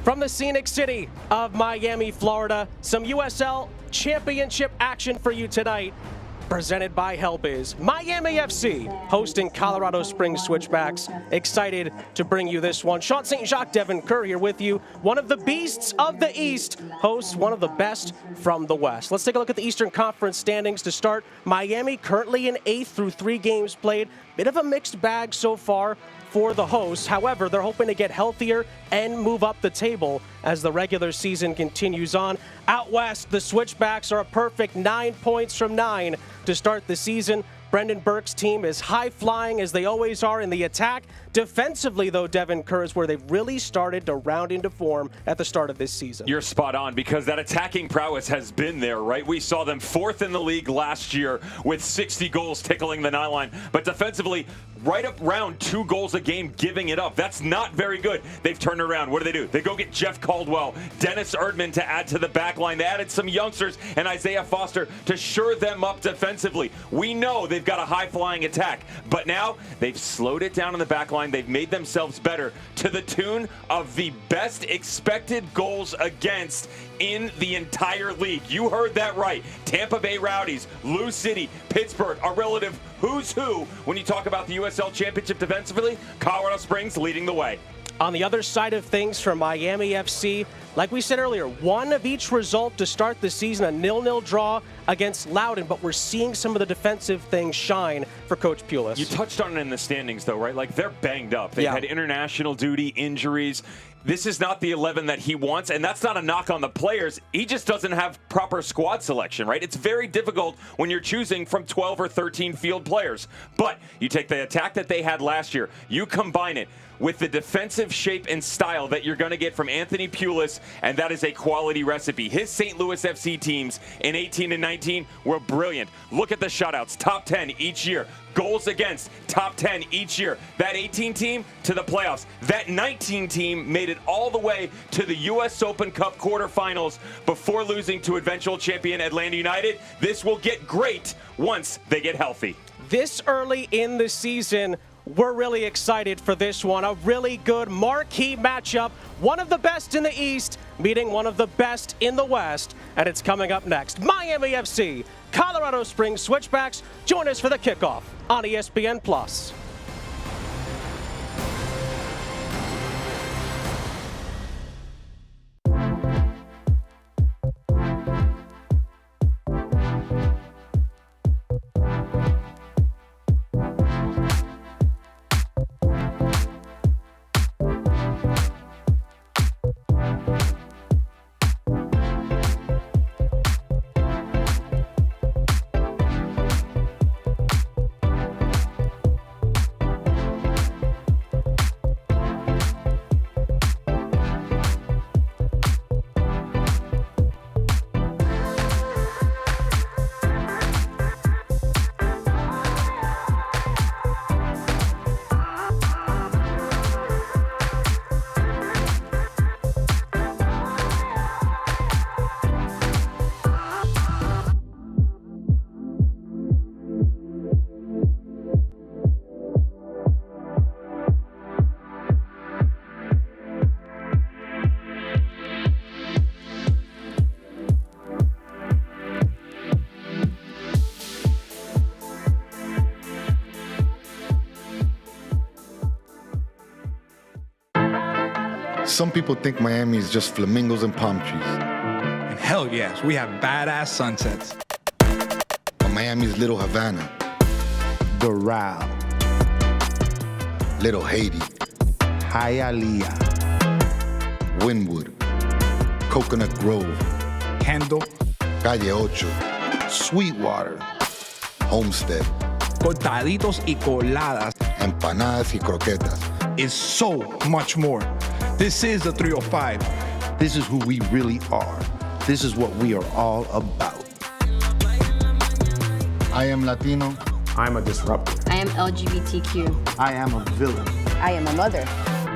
From the scenic city of Miami, Florida, some USL Championship action for you tonight, presented by Hellbiz. Miami FC hosting Colorado Springs Switchbacks. Excited to bring you this one. Sean St. Jacques, Devin Kerr here with you. One of the beasts of the East hosts one of the best from the West. Let's take a look at the Eastern Conference standings to start. Miami currently in 8th through 3 games played. Bit of a mixed bag so far for the hosts. However, they're hoping to get healthier and move up the table as the regular season continues on. Out west, the Switchbacks are a perfect 9 points from 9 to start the season. Brendan Burke's team is high-flying as they always are in the attack. Defensively, though, Devin Kerr, is where they've really started to round into form at the start of this season. You're spot on, because that attacking prowess has been there, right? We saw them 4th in the league last year with 60 goals tickling the 9 line. But defensively, right up around 2 goals a game giving it up. That's not very good. They've turned around. What do? They go get Jeff Caldwell, Dennis Erdman to add to the back line. They added some youngsters and Isaiah Foster to shore them up defensively. We know they've got a high-flying attack, but now they've slowed it down in the back line. They've made themselves better to the tune of the best expected goals against in the entire league. You heard that right. Tampa Bay Rowdies, Lou City, Pittsburgh, a relative who's who when you talk about the USL Championship defensively. Colorado Springs leading the way. On the other side of things for Miami FC, like we said earlier, one of each result to start the season, a 0-0 draw against Loudoun, but we're seeing some of the defensive things shine for Coach Pulis. You touched on it in the standings, though, right? Like, they're banged up. They've had international duty, injuries. This is not the 11 that he wants, and that's not a knock on the players. He just doesn't have proper squad selection, right? It's very difficult when you're choosing from 12 or 13 field players. But you take the attack that they had last year, you combine it with the defensive shape and style that you're going to get from Anthony Pulis, and that is a quality recipe. His St. Louis FC teams in 18 and 19 were brilliant. Look at the shutouts, top 10 each year. Goals against, top 10 each year. That 18 team to the playoffs. That 19 team made it all the way to the U.S. Open Cup quarterfinals before losing to eventual champion Atlanta United. This will get great once they get healthy. This early in the season, we're really excited for this one. A really good marquee matchup. One of the best in the East meeting one of the best in the West. And it's coming up next. Miami FC, Colorado Springs Switchbacks. Join us for the kickoff on ESPN+. Some people think Miami is just flamingos and palm trees. And hell yes, we have badass sunsets. But Miami's Little Havana, Doral, Little Haiti, Hialeah, Wynwood, Coconut Grove, Kendall, Calle Ocho, Sweetwater, Homestead, cortaditos y coladas, empanadas y croquetas. is so much more. This is the 305. This is who we really are. This is what we are all about. I am Latino. I'm a disruptor. I am LGBTQ. I am a villain. I am a mother.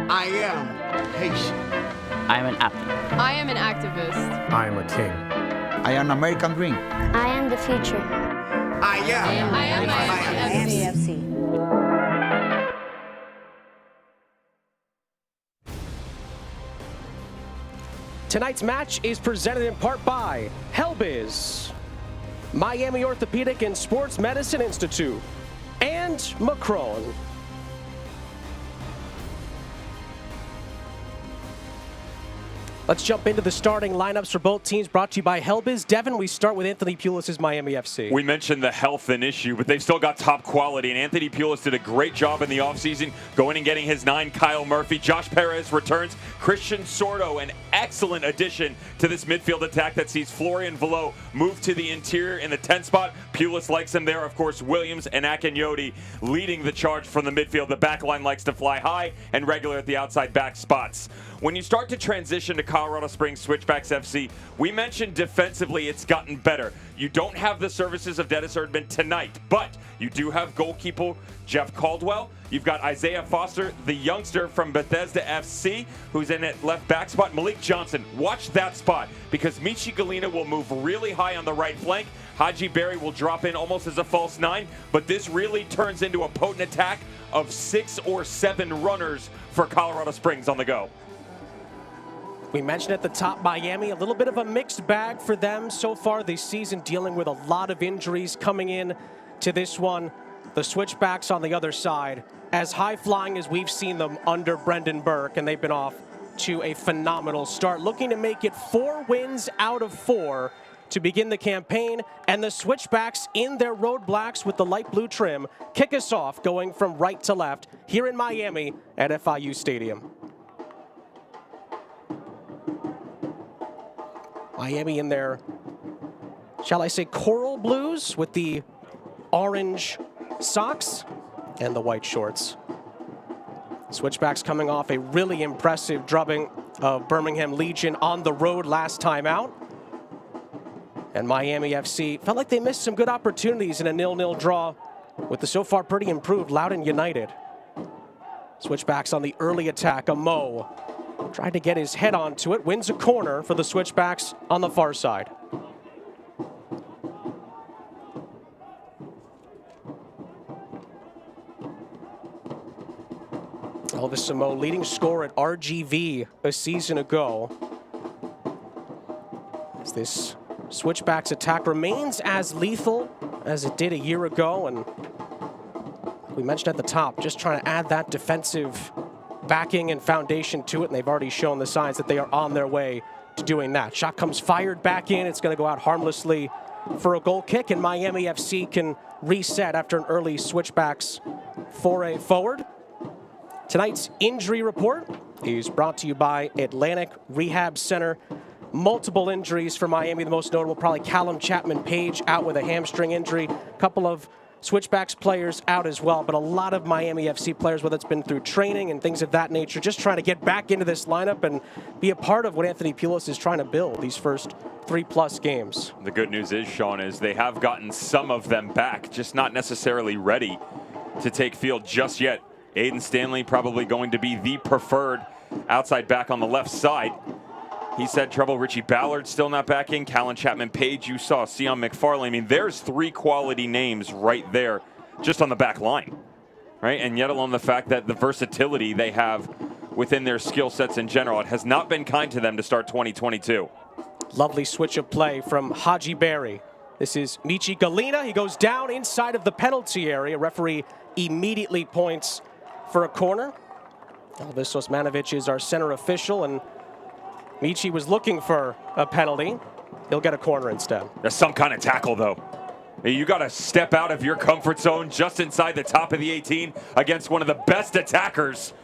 I am Haitian. I am an athlete. I am an activist. I am a king. I am American dream. I am the future. I am Miami FC. Tonight's match is presented in part by Helbiz, Miami Orthopedic and Sports Medicine Institute, and Macron. Let's jump into the starting lineups for both teams, brought to you by Helbiz. Devin, we start with Anthony Pulis' Miami FC. We mentioned the health an issue, but they've still got top quality, and Anthony Pulis did a great job in the offseason, going and getting his 9. Kyle Murphy. Josh Perez returns. Christian Sordo, an excellent addition to this midfield attack that sees Florian Velo move to the interior in the 10 spot. Pulis likes him there. Of course, Williams and Akinyoti leading the charge from the midfield. The back line likes to fly high and regular at the outside back spots. When you start to transition to Colorado Springs Switchbacks FC, we mentioned defensively it's gotten better. You don't have the services of Dennis Erdman tonight, but you do have goalkeeper Jeff Caldwell. You've got Isaiah Foster, the youngster from Bethesda FC, who's in at left back spot. Malik Johnson, watch that spot, because Michi Galena will move really high on the right flank. Haji Barry will drop in almost as a false 9, but this really turns into a potent attack of 6 or 7 runners for Colorado Springs on the go. We mentioned at the top, Miami, a little bit of a mixed bag for them so far this season, dealing with a lot of injuries coming in to this one. The Switchbacks on the other side, as high-flying as we've seen them under Brendan Burke, and they've been off to a phenomenal start, looking to make it 4 wins out of 4 to begin the campaign, and the Switchbacks in their road blacks with the light blue trim kick us off, going from right to left here in Miami at FIU Stadium. Miami in their, shall I say, coral blues with the orange socks and the white shorts. Switchbacks coming off a really impressive drubbing of Birmingham Legion on the road last time out. And Miami FC felt like they missed some good opportunities in a 0-0 draw with the so far pretty improved Loudoun United. Switchbacks on the early attack. Amo tried to get his head onto it, wins a corner for the Switchbacks on the far side. Elvis Amo, leading scorer at RGV a season ago. As this Switchbacks attack remains as lethal as it did a year ago, and we mentioned at the top, just trying to add that defensive backing and foundation to it, and they've already shown the signs that they are on their way to doing that. Shot comes fired back in. It's going to go out harmlessly for a goal kick, and Miami FC can reset after an early Switchbacks foray forward. Tonight's injury report is brought to you by Atlantic Rehab Center. Multiple injuries for Miami. The most notable probably Callum Chapman-Page out with a hamstring injury. A couple of Switchbacks players out as well, but a lot of Miami FC players, whether it's been through training and things of that nature, just trying to get back into this lineup and be a part of what Anthony Pulis is trying to build these first 3+ games. The good news is, Sean, is they have gotten some of them back, just not necessarily ready to take field just yet. Aiden Stanley probably going to be the preferred outside back on the left side. He said trouble. Richie Ballard still not back in. Callum Chapman-Page, you saw. Sion McFarlane. I mean, there's 3 quality names right there just on the back line, right? And yet alone the fact that the versatility they have within their skill sets in general, it has not been kind to them to start 2022. Lovely switch of play from Haji Barry. This is Michi Galena. He goes down inside of the penalty area. Referee immediately points for a corner. Elvis Osmanovic is our center official, and Michi was looking for a penalty. He'll get a corner instead. There's some kind of tackle, though. You got to step out of your comfort zone just inside the top of the 18 against one of the best attackers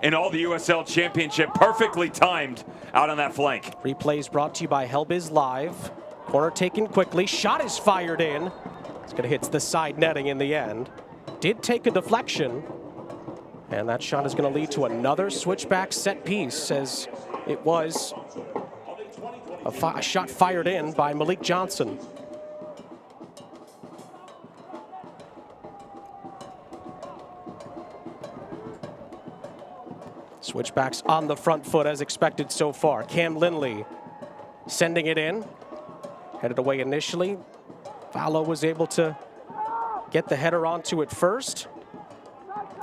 in all the USL Championship. Perfectly timed out on that flank. Replays brought to you by Helbiz Live. Corner taken quickly. Shot is fired in. It's going to hit the side netting in the end. Did take a deflection. And that shot is going to lead to another Switchback set piece, as it was a shot fired in by Malik Johnson. Switchbacks on the front foot as expected so far. Cam Lindley sending it in. Headed away initially. Vallo was able to get the header onto it first.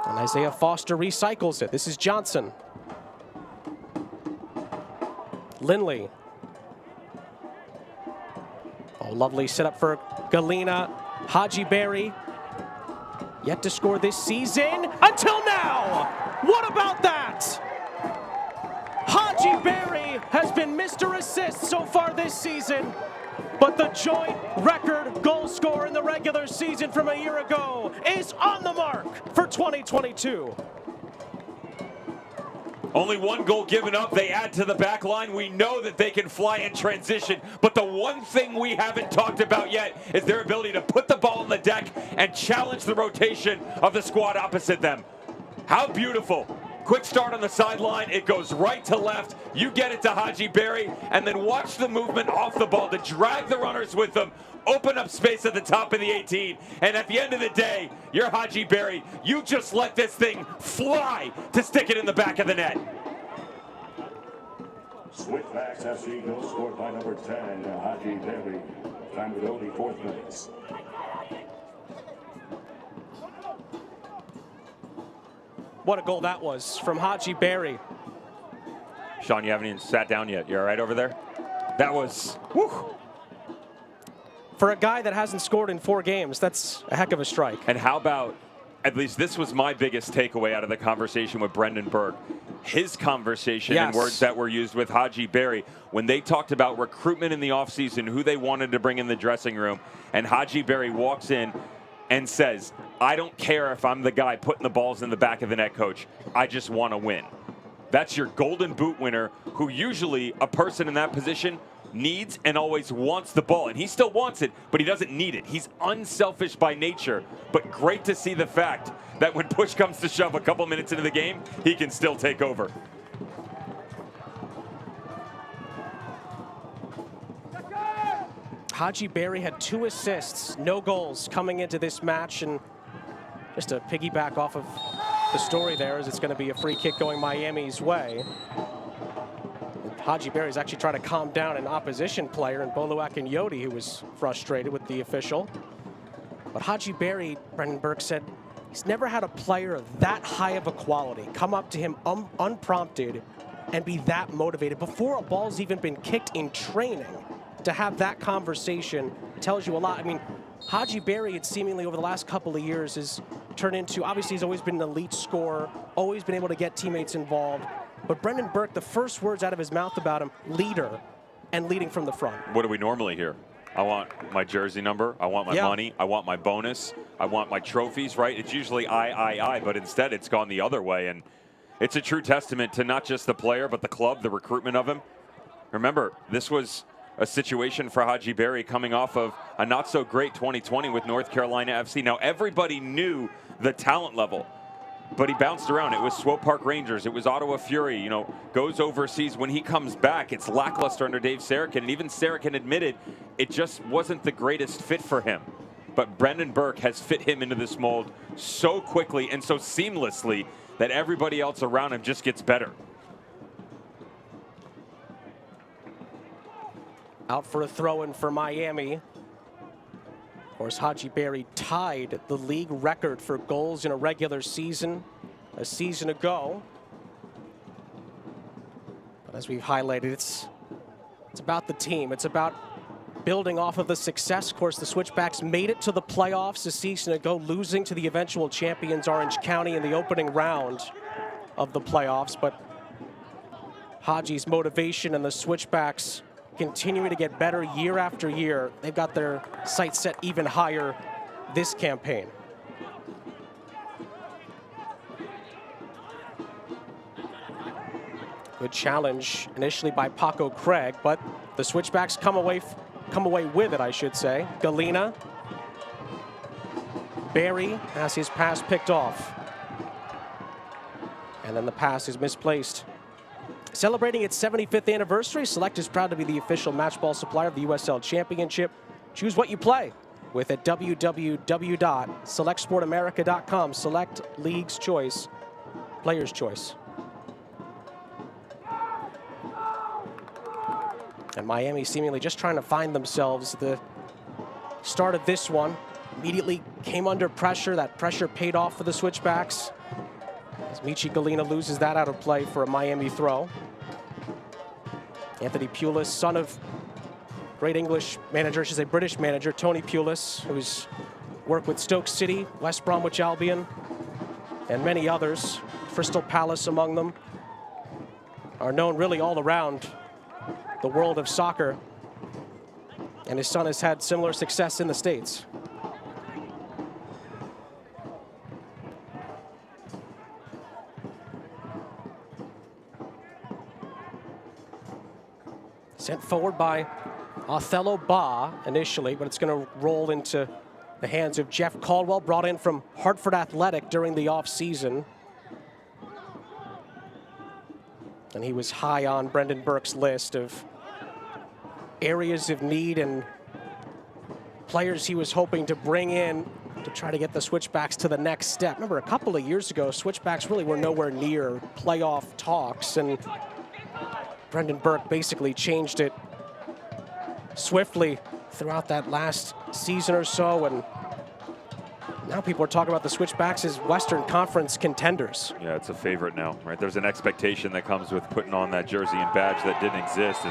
And Isaiah Foster recycles it. This is Johnson. Lindley. Oh, lovely setup for Galena. Haji Barry. Yet to score this season until now. What about that? Haji Barry has been Mr. Assist so far this season, but the joint record goal scorer in the regular season from a year ago is on the mark for 2022. Only one goal given up. They add to the back line. We know that they can fly in transition, but the one thing we haven't talked about yet is their ability to put the ball on the deck and challenge the rotation of the squad opposite them. How beautiful. Quick start on the sideline. It goes right to left. You get it to Haji Barry, and then watch the movement off the ball to drag the runners with them, open up space at the top of the 18, and at the end of the day, you're Haji Barry. You just let this thing fly to stick it in the back of the net. Switchbacks FC goal scored by number 10, Haji Barry. Time to go, the 4th minute. What a goal that was from Haji Barry. Sean, you haven't even sat down yet. You all right over there? That was, whew. For a guy that hasn't scored in 4 games, that's a heck of a strike. And how about, at least this was my biggest takeaway out of the conversation with Brendan Burke. His conversation and words that were used with Haji Barry when they talked about recruitment in the offseason, who they wanted to bring in the dressing room. And Haji Barry walks in and says, I don't care if I'm the guy putting the balls in the back of the net, coach. I just want to win. That's your golden boot winner, who usually a person in that position needs and always wants the ball. And he still wants it, but he doesn't need it. He's unselfish by nature, but great to see the fact that when push comes to shove a couple minutes into the game, he can still take over. Haji Barry had 2 assists, no goals coming into this match, and just to piggyback off of the story there, is it's going to be a free kick going Miami's way. Haji Barry's actually trying to calm down an opposition player in Bolu Akinyoti, who was frustrated with the official. But Haji Barry, Brendan Burke said, he's never had a player of that high of a quality come up to him unprompted and be that motivated before a ball's even been kicked in training. To have that conversation tells you a lot. I mean, Haji Barry, it seemingly over the last couple of years has turned into, obviously he's always been an elite scorer, always been able to get teammates involved. But Brendan Burke, the first words out of his mouth about him, leader and leading from the front. What do we normally hear? I want my jersey number, I want my money, I want my bonus, I want my trophies, right? It's usually I, but instead it's gone the other way. And it's a true testament to not just the player, but the club, the recruitment of him. Remember, this was a situation for Haji Barry coming off of a not-so-great 2020 with North Carolina FC. Now, everybody knew the talent level, but he bounced around. It was Swope Park Rangers. It was Ottawa Fury. You know, goes overseas. When he comes back, it's lackluster under Dave Sarachan. And even Sarachan admitted it just wasn't the greatest fit for him. But Brendan Burke has fit him into this mold so quickly and so seamlessly that everybody else around him just gets better. Out for a throw-in for Miami. Of course, Haji Barry tied the league record for goals in a regular season a season ago. But as we've highlighted, it's about the team. It's about building off of the success. Of course, the Switchbacks made it to the playoffs a season ago, losing to the eventual champions Orange County in the opening round of the playoffs. But Haji's motivation and the Switchbacks continuing to get better year after year. They've got their sights set even higher this campaign. Good challenge initially by Paco Craig, but the Switchbacks come away with it, I should say. Galena. Barry has his pass picked off. And then the pass is misplaced. Celebrating its 75th anniversary, Select is proud to be the official match ball supplier of the USL Championship. Choose what you play with at www.selectsportamerica.com. Select League's Choice, Player's Choice. And Miami seemingly just trying to find themselves. The start of this one immediately came under pressure. That pressure paid off for the Switchbacks, as Michi Galena loses that out of play for a Miami throw. Anthony Pulis, son of great English manager, I should say British manager, Tony Pulis, who's worked with Stoke City, West Bromwich Albion, and many others, Crystal Palace among them, are known really all around the world of soccer. And his son has had similar success in the States. Sent forward by Othello Ba initially, but it's going to roll into the hands of Jeff Caldwell, brought in from Hartford Athletic during the offseason. And he was high on Brendan Burke's list of areas of need and players he was hoping to bring in to try to get the Switchbacks to the next step. Remember, a couple of years ago, Switchbacks really were nowhere near playoff talks, and Brendan Burke basically changed it swiftly throughout that last season or so, and now people are talking about the Switchbacks as Western Conference contenders. Yeah, it's a favorite now, right? There's an expectation that comes with putting on that jersey and badge that didn't exist.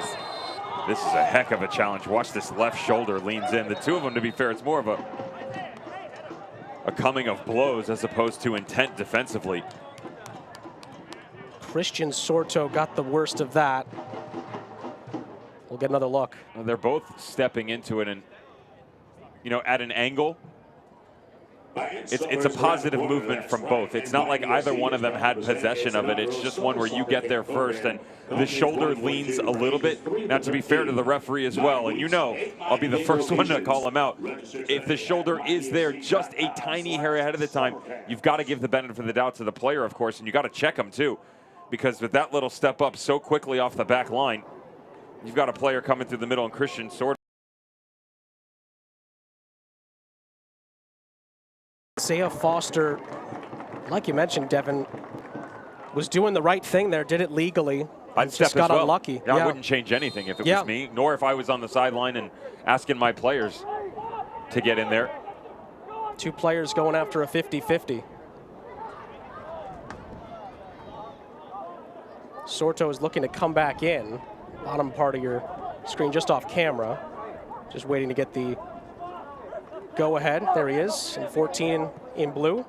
This is a heck of a challenge. Watch this left shoulder leans in. The two of them, to be fair, it's more of a coming of blows as opposed to intent defensively. Christian Sorto got the worst of that. We'll get another look. Well, they're both stepping into it, and you know, at an angle. It's a positive movement from both. It's not like either one of them had possession of it. It's just one where you get there first, and the shoulder leans a little bit. Now, to be fair to the referee as well, and you know, I'll be the first one to call him out. If the shoulder is there just a tiny hair ahead of the time, you've got to give the benefit of the doubt to the player, of course, and you got to check him too, because with that little step up so quickly off the back line, you've got a player coming through the middle, and Christian Sorto. Isaiah Foster, like you mentioned, Devin, was doing the right thing there, did it legally. I'd just got unlucky. I wouldn't change anything if it was me, nor if I was on the sideline and asking my players to get in there. Two players going after a 50-50. Sorto is looking to come back in. Bottom part of your screen just off camera. Just waiting to get the go ahead. There he is, in 14 in blue.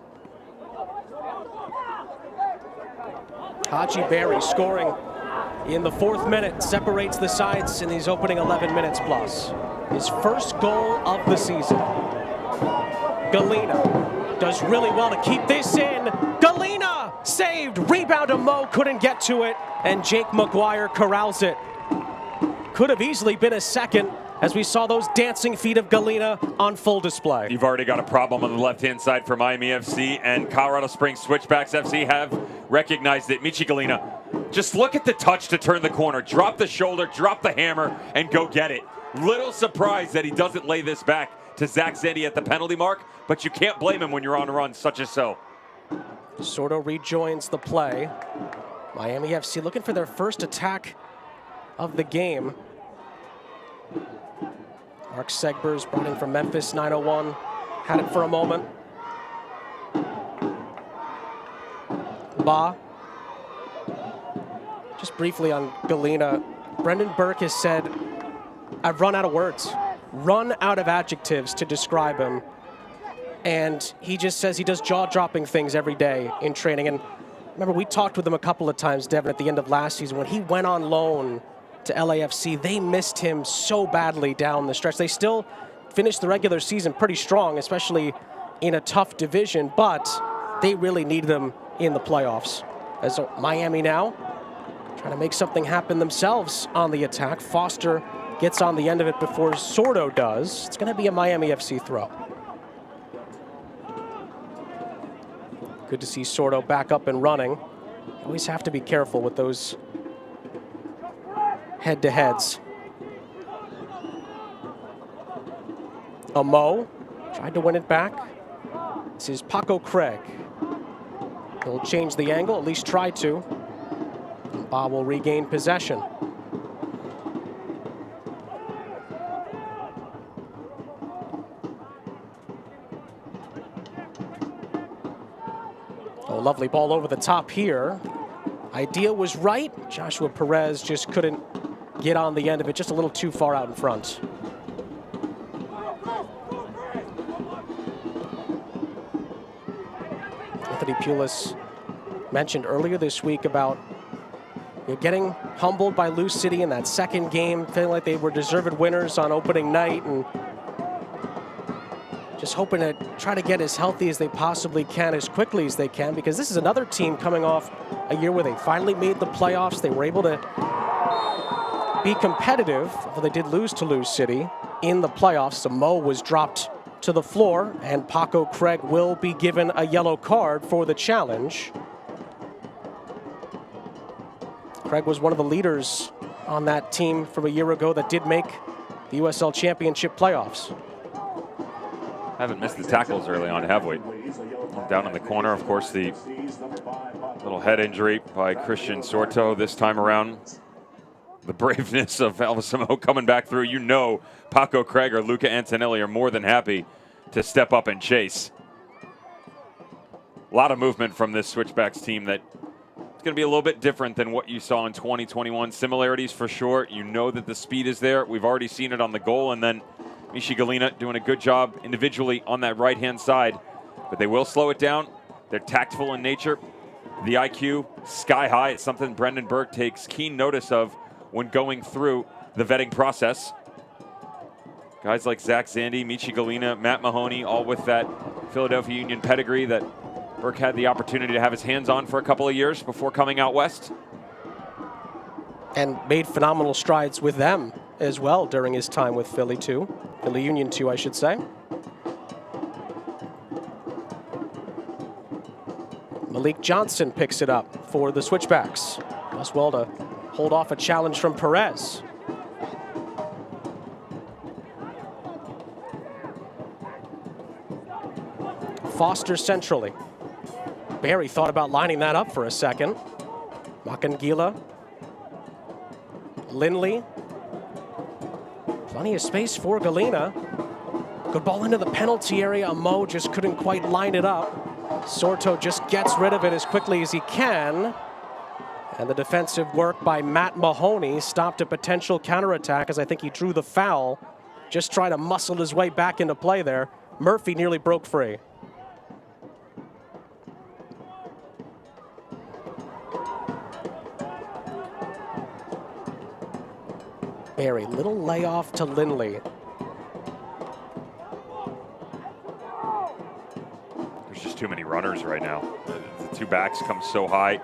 Haji Barry scoring in the 4th minute, separates the sides in these opening 11 minutes plus. His first goal of the season. Galena does really well to keep this in. Galena saved, rebound to Mo, couldn't get to it, and Jake McGuire corrals it. Could have easily been a second, as we saw those dancing feet of Galena on full display. You've already got a problem on the left-hand side for Miami FC, and Colorado Springs Switchbacks FC have recognized it. Michi Galena, just look at the touch to turn the corner. Drop the shoulder, drop the hammer, and go get it. Little surprised that he doesn't lay this back to Zach Zendy at the penalty mark, but you can't blame him when you're on a run such as so. Sorto rejoins the play. Miami FC looking for their first attack of the game. Mark Segbers, brought in from Memphis, 901, had it for a moment. Ba. Just briefly on Galena, Brendan Burke has said, I've run out of words, run out of adjectives to describe him. And he just says he does jaw-dropping things every day in training. And remember, we talked with him a couple of times, Devin, at the end of last season. When he went on loan to LAFC, they missed him so badly down the stretch. They still finished the regular season pretty strong, especially in a tough division, but they really needed him in the playoffs. As Miami now trying to make something happen themselves on the attack. Foster gets on the end of it before Sorto does. It's going to be a Miami FC throw. Good to see Sorto back up and running. Always have to be careful with those head-to-heads. Mo tried to win it back. This is Paco Craig. He'll change the angle, at least try to. And Bob will regain possession. Oh, lovely ball over the top here. Idea was right. Joshua Perez just couldn't get on the end of it just a little too far out in front. Anthony Pulis mentioned earlier this week about getting humbled by Lou City in that second game, feeling like they were deserved winners on opening night, and just hoping to try to get as healthy as they possibly can as quickly as they can, because this is another team coming off a year where they finally made the playoffs. They were able to be competitive, although they did lose to Lou City in the playoffs. Samo was dropped to the floor, and Paco Craig will be given a yellow card for the challenge. Craig was one of the leaders on that team from a year ago that did make the USL Championship playoffs. Haven't missed the tackles early on, have we? Down in the corner, of course, the little head injury by Christian Sorto this time around. The braveness of Elvis Samo coming back through. You know Paco Craig or Luca Antonelli are more than happy to step up and chase. A lot of movement from this Switchbacks team that it's going to be a little bit different than what you saw in 2021. Similarities for sure. You know that the speed is there. We've already seen it on the goal, and then Michi Galena doing a good job individually on that right-hand side. But they will slow it down. They're tactful in nature. The IQ, sky high. It's something Brendan Burke takes keen notice of when going through the vetting process. Guys like Zach Zandy, Michi Galena, Matt Mahoney, all with that Philadelphia Union pedigree that Burke had the opportunity to have his hands on for a couple of years before coming out west. And made phenomenal strides with them as well during his time with Philly Union 2, I should say. Malik Johnson picks it up for the Switchbacks. Does well to hold off a challenge from Perez. Foster centrally. Barry thought about lining that up for a second. Makangila. Lindley. Plenty of space for Galena. Good ball into the penalty area. Mo just couldn't quite line it up. Sorto just gets rid of it as quickly as he can. And the defensive work by Matt Mahoney stopped a potential counterattack, as I think he drew the foul. Just trying to muscle his way back into play there. Murphy nearly broke free. Barry, little layoff to Lindley. There's just too many runners right now. The two backs come so high.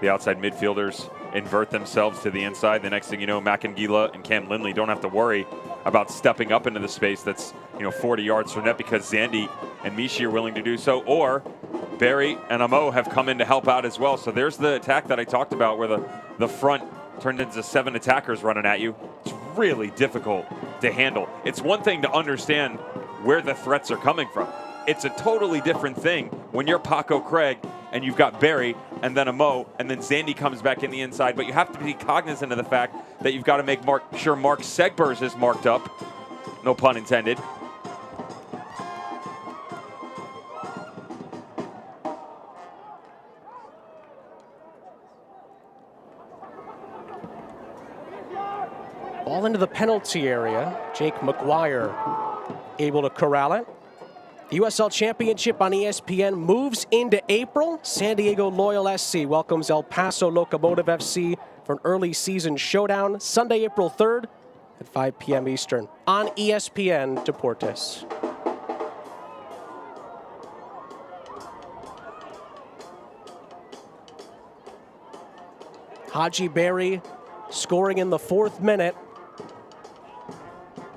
The outside midfielders invert themselves to the inside. The next thing you know, Makangila and Cam Lindley don't have to worry about stepping up into the space that's 40 yards from net, because Zandy and Michi are willing to do so, or Barry and Amo have come in to help out as well. So there's the attack that I talked about, where the front turned into 7 attackers running at you. It's really difficult to handle. It's one thing to understand where the threats are coming from. It's a totally different thing when you're Paco Craig and you've got Barry and then Amo, and then Zandy comes back in the inside. But you have to be cognizant of the fact that you've got to make sure Mark Segbers is marked up. No pun intended. Ball into the penalty area. Jake McGuire able to corral it. The USL Championship on ESPN moves into April. San Diego Loyal SC welcomes El Paso Locomotive FC for an early season showdown. Sunday, April 3rd at 5 p.m. Eastern on ESPN Deportes. Haji Barry scoring in the 4th minute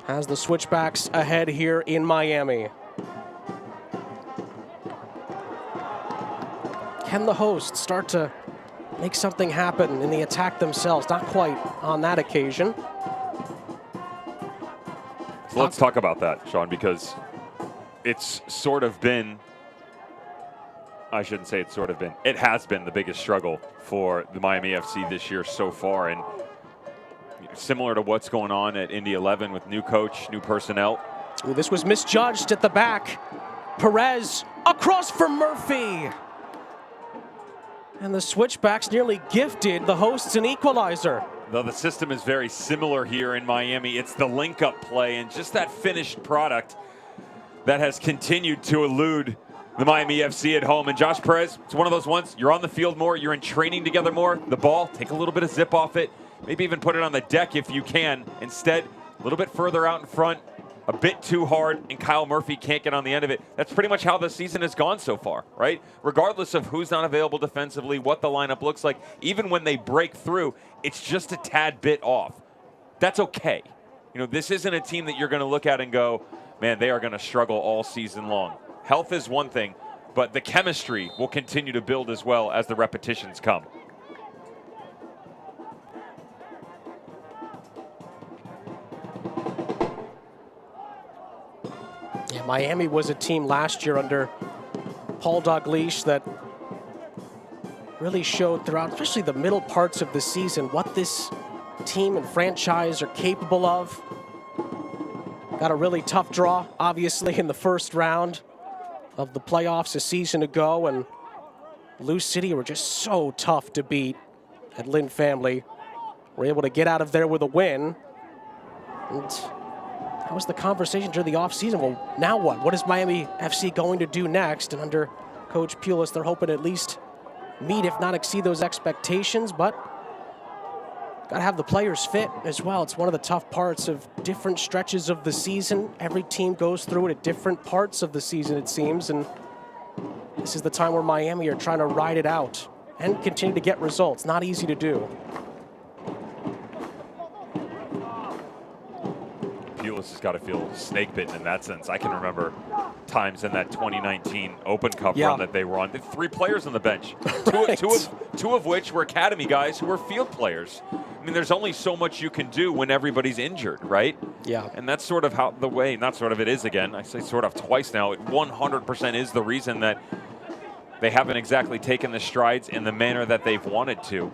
has the Switchbacks ahead here in Miami. Can the hosts start to make something happen in the attack themselves? Not quite on that occasion. So let's talk about that, Sean, because it's sort of been, I shouldn't say it's sort of been, it has been the biggest struggle for the Miami FC this year so far. And similar to what's going on at Indy 11 with new coach, new personnel. Ooh, this was misjudged at the back. Perez across for Murphy. And the Switchbacks nearly gifted the hosts an equalizer. Though the system is very similar here in Miami, it's the link-up play and just that finished product that has continued to elude the Miami FC at home. And Josh Perez, it's one of those ones, you're on the field more, you're in training together more, the ball, take a little bit of zip off it, maybe even put it on the deck if you can. Instead, a little bit further out in front, a bit too hard, and Kyle Murphy can't get on the end of it. That's pretty much how the season has gone so far, right? Regardless of who's not available defensively, what the lineup looks like, even when they break through, it's just a tad bit off. That's okay. You know, this isn't a team that you're going to look at and go, man, they are going to struggle all season long. Health is one thing, but the chemistry will continue to build as well as the repetitions come. Yeah, Miami was a team last year under Paul Dalglish that really showed throughout, especially the middle parts of the season, what this team and franchise are capable of. Got a really tough draw, obviously, in the first round of the playoffs a season ago, and Lou City were just so tough to beat at Lynn Family. Were able to get out of there with a win. And that was the conversation during the offseason. Well, now what? What is Miami FC going to do next? And under Coach Pulis, they're hoping to at least meet, if not exceed, those expectations, but got to have the players fit as well. It's one of the tough parts of different stretches of the season. Every team goes through it at different parts of the season, it seems, and this is the time where Miami are trying to ride it out and continue to get results. Not easy to do. Pulis has got to feel snake bitten in that sense. I can remember times in that 2019 Open Cup run that they were on. 3 players on the bench, two of which were academy guys who were field players. I mean, there's only so much you can do when everybody's injured, right? Yeah. And that's sort of how the way, not sort of, it is again. I say sort of twice now. It 100% is the reason that they haven't exactly taken the strides in the manner that they've wanted to.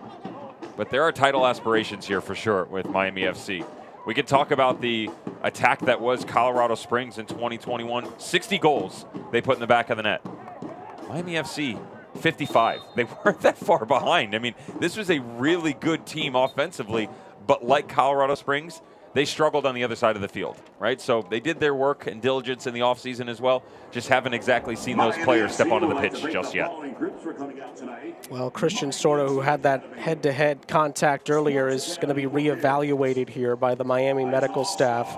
But there are title aspirations here for sure with Miami FC. We could talk about the attack that was Colorado Springs in 2021. 60 goals they put in the back of the net. Miami FC, 55. They weren't that far behind. I mean, this was a really good team offensively, but like Colorado Springs, they struggled on the other side of the field, right? So they did their work and diligence in the offseason as well. Just haven't exactly seen those players step onto the pitch just yet. Well, Christian Sordo, who had that head-to-head contact earlier, is going to be reevaluated here by the Miami medical staff.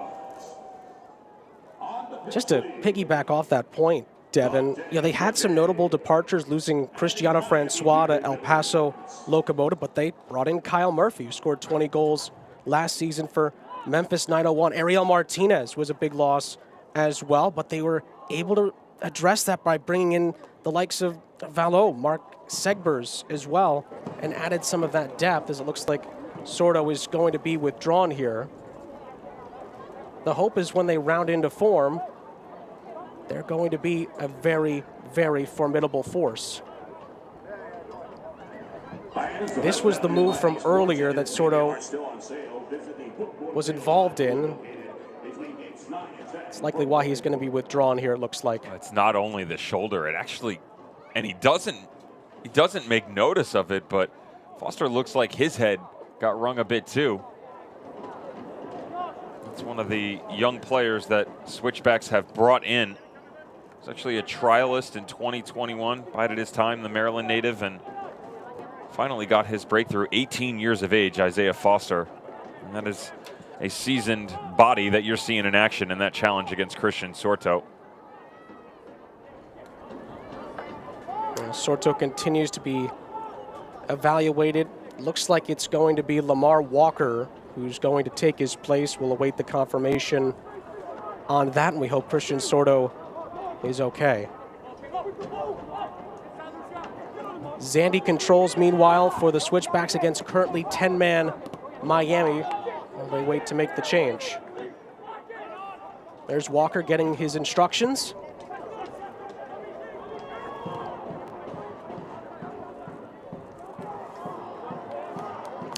Just to piggyback off that point, Devin, they had some notable departures, losing Cristiano Francois to El Paso Locomotive, but they brought in Kyle Murphy, who scored 20 goals last season for Memphis 901. Ariel Martinez was a big loss as well, but they were able to address that by bringing in the likes of Valo, Mark Segbers as well, and added some of that depth, as it looks like Sordo is going to be withdrawn here. The hope is when they round into form, they're going to be a very, very formidable force. This was the move from earlier that Sordo was involved in. It's likely why he's going to be withdrawn here, it looks like. It's not only the shoulder, it actually, and he doesn't make notice of it, but Foster looks like his head got rung a bit too. It's one of the young players that Switchbacks have brought in. He's actually a trialist in 2021, bided his time, the Maryland native, and finally got his breakthrough. 18 years of age, Isaiah Foster. And that is a seasoned body that you're seeing in action in that challenge against Christian Sordo. Sordo continues to be evaluated. Looks like it's going to be Lamar Walker who's going to take his place. We'll await the confirmation on that, and we hope Christian Sordo is okay. Zandy controls, meanwhile, for the Switchbacks against currently 10-man Miami while they wait to make the change. There's Walker getting his instructions.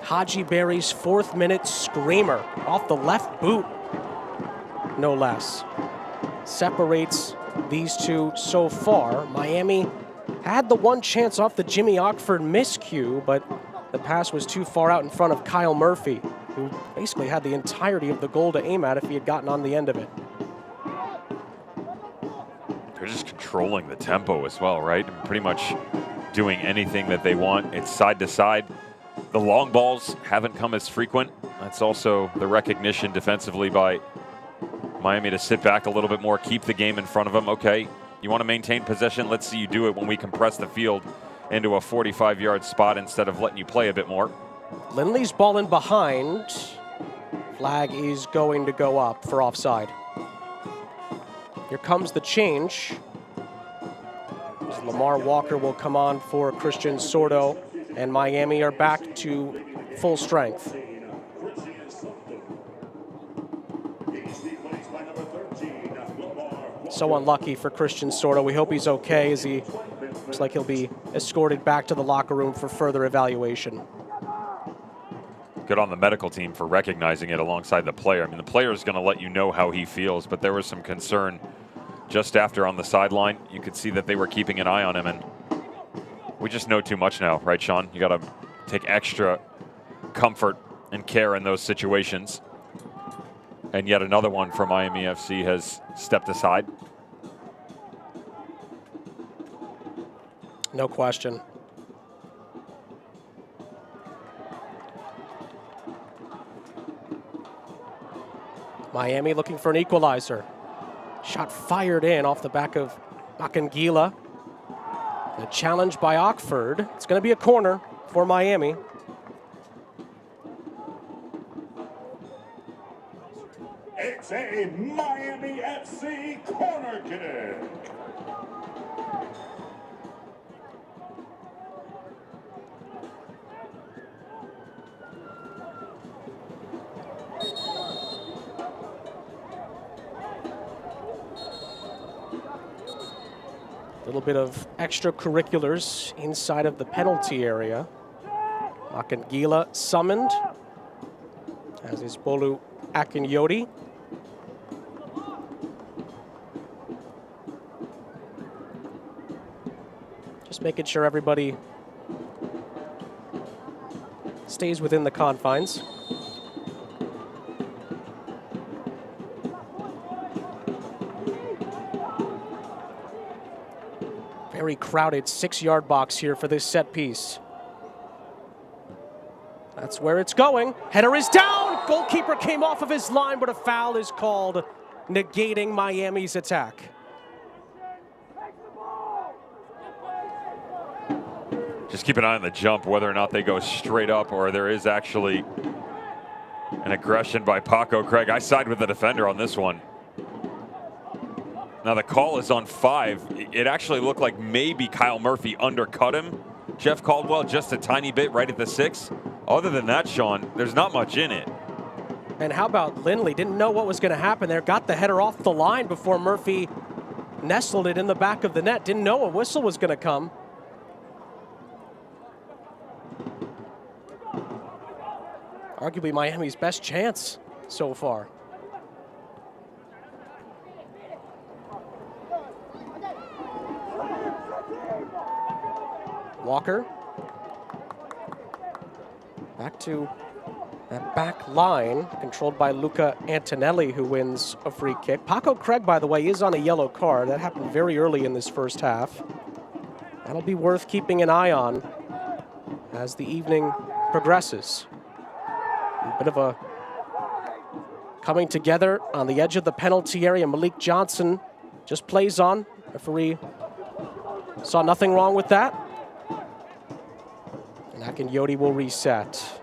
Haji Barry's 4th-minute screamer off the left boot, no less, separates these two so far. Miami had the one chance off the Jimmy Ockford miscue, but The pass was too far out in front of Kyle Murphy, who basically had the entirety of the goal to aim at if he had gotten on the end of it. They're just controlling the tempo as well, right? And pretty much doing anything that they want. It's side to side. The long balls haven't come as frequent. That's also the recognition defensively by Miami to sit back a little bit more, keep the game in front of them. Okay, you want to maintain possession? Let's see you do it when we compress the field into a 45-yard spot instead of letting you play a bit more. Lindley's ball in behind. Flag is going to go up for offside. Here comes the change. As Lamar Walker will come on for Christian Sordo, and Miami are back to full strength. So unlucky for Christian Sordo. We hope he's okay, as he looks like he'll be escorted back to the locker room for further evaluation. Good on the medical team for recognizing it alongside the player. I mean, the player is going to let you know how he feels, but there was some concern just after on the sideline. You could see that they were keeping an eye on him, and we just know too much now, right, Sean? You got to take extra comfort and care in those situations. And yet another one from Miami FC has stepped aside. No question. Miami looking for an equalizer. Shot fired in off the back of Makangila. The challenge by Ockford. It's going to be a corner for Miami. It's a Miami FC corner kick. A little bit of extracurriculars inside of the penalty area. Makangila summoned, as is Bolu Akinyodi. Just making sure everybody stays within the confines. Very crowded 6-yard box here for this set piece. That's where it's going. Header is down. Goalkeeper came off of his line, but a foul is called, negating Miami's attack. Just keep an eye on the jump, whether or not they go straight up or there is actually an aggression by Paco Craig. I side with the defender on this one. Now the call is on 5. It actually looked like maybe Kyle Murphy undercut him. Jeff Caldwell just a tiny bit right at the 6. Other than that, Sean, there's not much in it. And how about Lindley? Didn't know what was going to happen there. Got the header off the line before Murphy nestled it in the back of the net. Didn't know a whistle was going to come. Arguably Miami's best chance so far. Walker. Back to that back line, controlled by Luca Antonelli, who wins a free kick. Paco Craig, by the way, is on a yellow card. That happened very early in this first half. That'll be worth keeping an eye on as the evening progresses. A bit of a coming together on the edge of the penalty area. Malik Johnson just plays on. Referee saw nothing wrong with that. And Akinyodi will reset.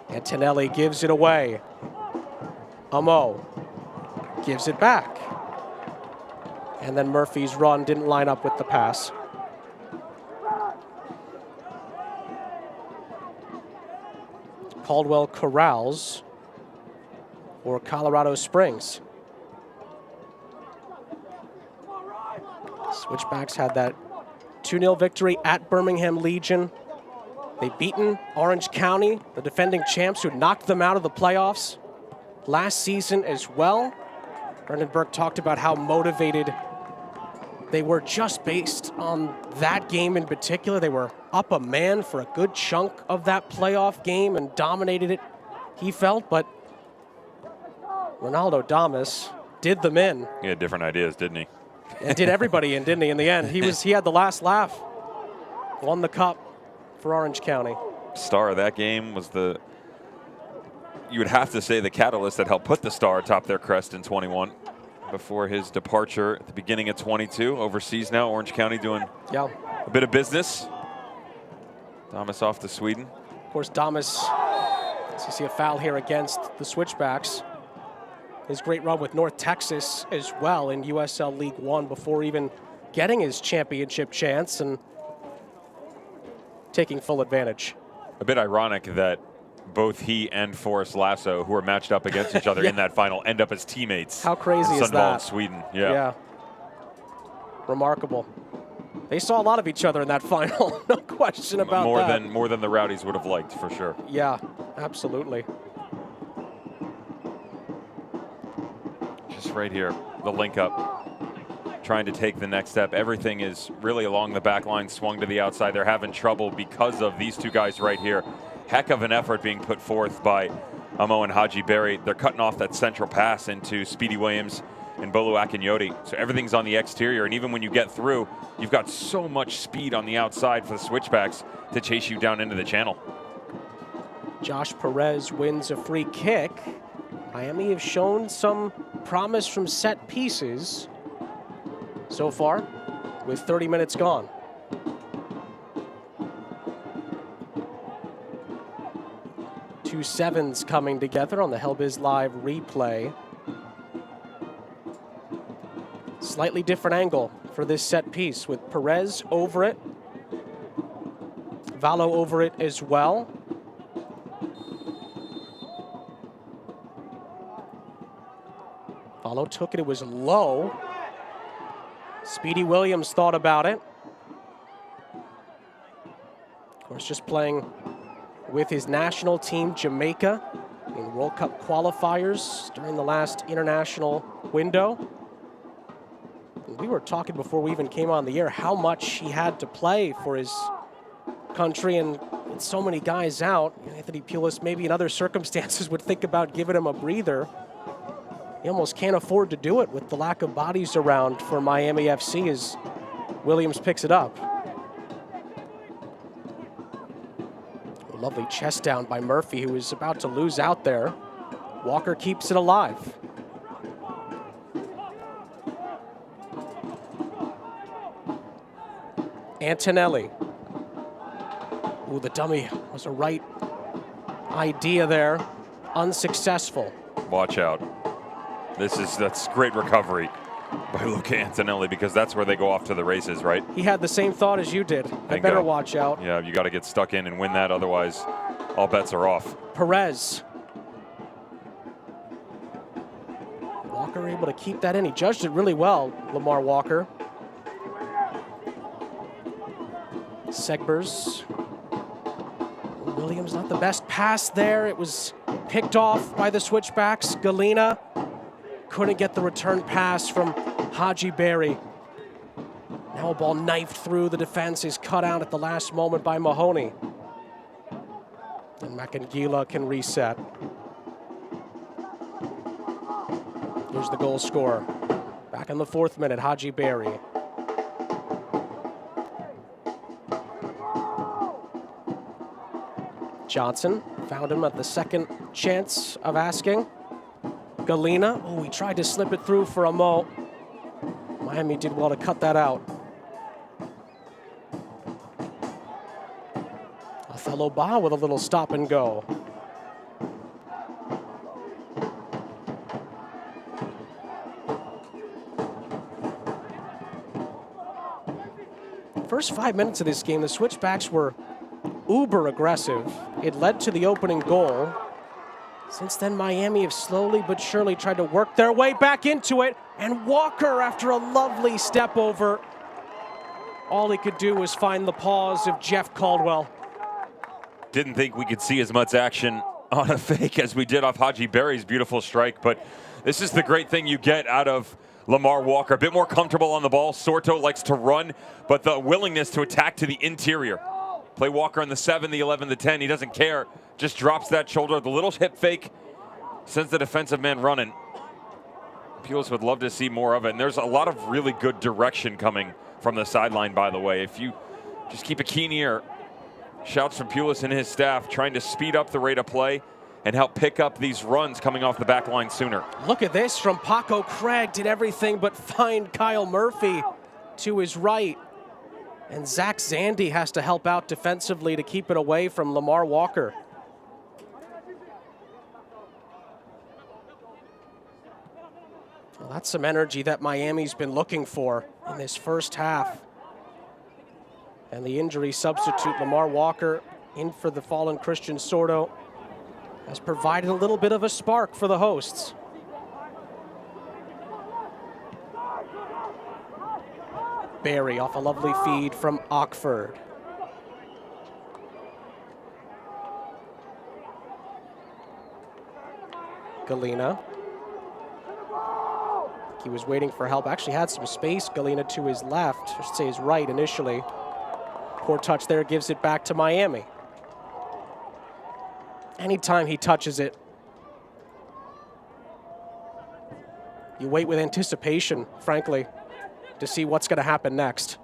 Antonelli gives it away. Amo gives it back. And then Murphy's run didn't line up with the pass. Caldwell corrals for Colorado Springs. Switchbacks had that 2-0 victory at Birmingham Legion. They've beaten Orange County, the defending champs who knocked them out of the playoffs last season as well. Brendan Burke talked about how motivated they were just based on that game in particular. They were up a man for a good chunk of that playoff game and dominated it, he felt, but Ronaldo Damas did them in. He had different ideas, didn't he? And did everybody in, didn't he, in the end? He had the last laugh. Won the cup for Orange County. Star of that game was you would have to say the catalyst that helped put the Star atop their crest in 21 before his departure at the beginning of 22. Overseas now, Orange County doing a bit of business. Damas off to Sweden. Of course, Damas, as you see a foul here against the Switchbacks. His great run with North Texas as well in USL League One before even getting his championship chance and taking full advantage. A bit ironic that both he and Forrest Lasso, who are matched up against each other in that final, end up as teammates. How crazy is Sunball that? in Sweden, yeah. Remarkable. They saw a lot of each other in that final, no question about that. More than the Rowdies would have liked, for sure. Yeah, absolutely. Just right here, the link up, trying to take the next step. Everything is really along the back line, swung to the outside. They're having trouble because of these two guys right here. Heck of an effort being put forth by Amo and Haji Barry. They're cutting off that central pass into Speedy Williams and Bolu Akinyoti. So everything's on the exterior, and even when you get through, you've got so much speed on the outside for the Switchbacks to chase you down into the channel. Josh Perez wins a free kick. Miami have shown some promise from set pieces so far with 30 minutes gone. Two sevens coming together on the Hellbiz Live replay. Slightly different angle for this set piece with Perez over it. Valo over it as well. Valo took it, it was low. Speedy Williams thought about it. Of course, just playing with his national team, Jamaica, in World Cup qualifiers during the last international window. We were talking before we even came on the air how much he had to play for his country, and with so many guys out, Anthony Pulis maybe in other circumstances would think about giving him a breather. He almost can't afford to do it with the lack of bodies around for Miami FC as Williams picks it up. A lovely chest down by Murphy, who is about to lose out there. Walker keeps it alive. Antonelli. Ooh, the dummy was a right idea there. Unsuccessful. Watch out. That's great recovery by Luca Antonelli, because that's where they go off to the races, right? He had the same thought as you did. I better watch out. Yeah, you got to get stuck in and win that, otherwise all bets are off. Perez. Walker able to keep that in. He judged it really well, Lamar Walker. Segbers. Williams, not the best pass there. It was picked off by the Switchbacks. Galena couldn't get the return pass from Haji Barry. Now a ball knifed through the defense, is cut out at the last moment by Mahoney. And Makangila can reset. Here's the goal scorer. Back in the 4th minute, Haji Barry. Johnson found him at the second chance of asking. Galena, he tried to slip it through for Amo. Miami did well to cut that out. Othello Ba with a little stop and go. First 5 minutes of this game, the Switchbacks were uber aggressive. It led to the opening goal. Since then, Miami have slowly but surely tried to work their way back into it. And Walker, after a lovely step over, all he could do was find the paws of Jeff Caldwell. Didn't think we could see as much action on a fake as we did off Haji Barry's beautiful strike, but this is the great thing you get out of Lamar Walker, a bit more comfortable on the ball. Sorto likes to run, but the willingness to attack to the interior. Play Walker on the 7, the 11, the 10. He doesn't care. Just drops that shoulder. The little hip fake sends the defensive man running. Pulis would love to see more of it. And there's a lot of really good direction coming from the sideline, by the way. If you just keep a keen ear, shouts from Pulis and his staff trying to speed up the rate of play and help pick up these runs coming off the back line sooner. Look at this from Paco Craig. Did everything but find Kyle Murphy to his right. And Zach Zandy has to help out defensively to keep it away from Lamar Walker. Well, that's some energy that Miami's been looking for in this first half. And the injury substitute, Lamar Walker, in for the fallen Christian Sorto, has provided a little bit of a spark for the hosts. Barry off a lovely feed from Ockford. Galena. He was waiting for help. Actually had some space. Galena to his left, I should say his right initially. Poor touch there, gives it back to Miami. Anytime he touches it, you wait with anticipation, frankly, to see what's going to happen next.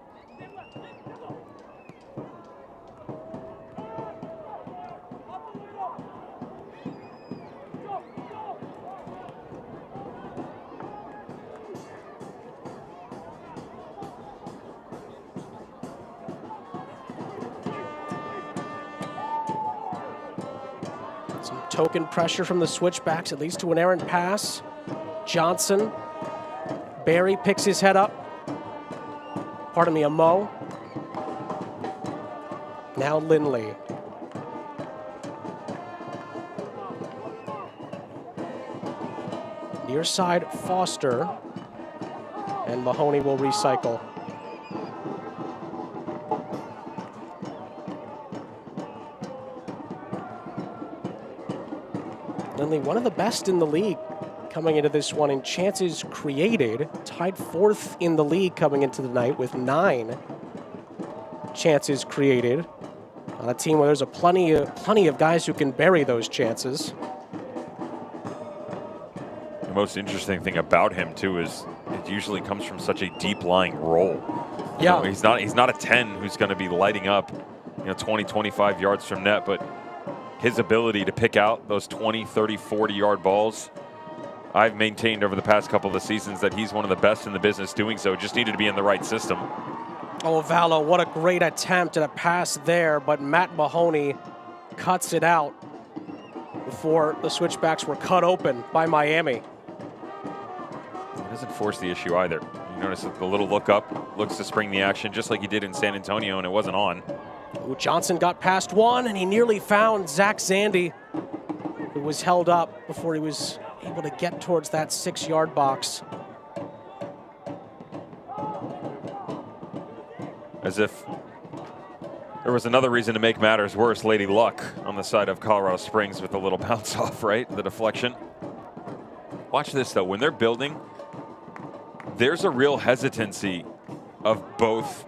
Some token pressure from the switchbacks, at least to an errant pass. Johnson. Barry picks his head up. Pardon me, a Mo. Now Lindley. Near side, Foster. And Mahoney will recycle. Lindley, one of the best in the league coming into this one in chances created, tied 4th in the league coming into the night with 9 chances created. On a team where there's plenty of guys who can bury those chances. The most interesting thing about him too is it usually comes from such a deep lying role. Yeah, he's not a 10 who's going to be lighting up, 20, 25 yards from net, but his ability to pick out those 20, 30, 40-yard balls, I've maintained over the past couple of the seasons that he's one of the best in the business doing so. Just needed to be in the right system. Oh, Vallo, what a great attempt at a pass there, but Matt Mahoney cuts it out before the switchbacks were cut open by Miami. It doesn't force the issue either. You notice the little look up, looks to spring the action just like he did in San Antonio, and it wasn't on. Ooh, Johnson got past one, and he nearly found Zach Zandy, who was held up before he was able to get towards that 6-yard box. As if there was another reason to make matters worse, Lady Luck on the side of Colorado Springs with a little bounce off, right? The deflection. Watch this, though. When they're building, there's a real hesitancy of both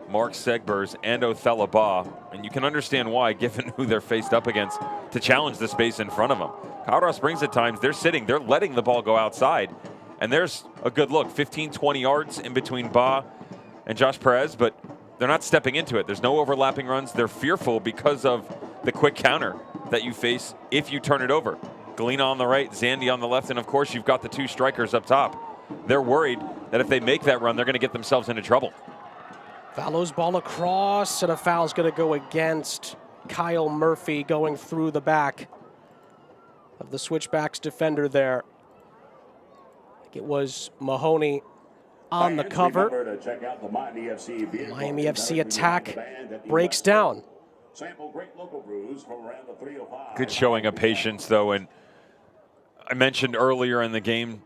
Mark Segbers and Othello Baugh, and you can understand why, given who they're faced up against, to challenge the space in front of them. Colorado Springs at times, they're sitting, they're letting the ball go outside, and there's a good look, 15, 20 yards in between Baugh and Josh Perez, but they're not stepping into it. There's no overlapping runs. They're fearful because of the quick counter that you face if you turn it over. Galena on the right, Zandy on the left, and of course you've got the 2 strikers up top. They're worried that if they make that run, they're going to get themselves into trouble. Vallo's ball across, and a foul's going to go against Kyle Murphy going through the back of the switchbacks defender there. I think it was Mahoney on the cover. Miami FC attack breaks down. Good showing of patience, though, and I mentioned earlier in the game,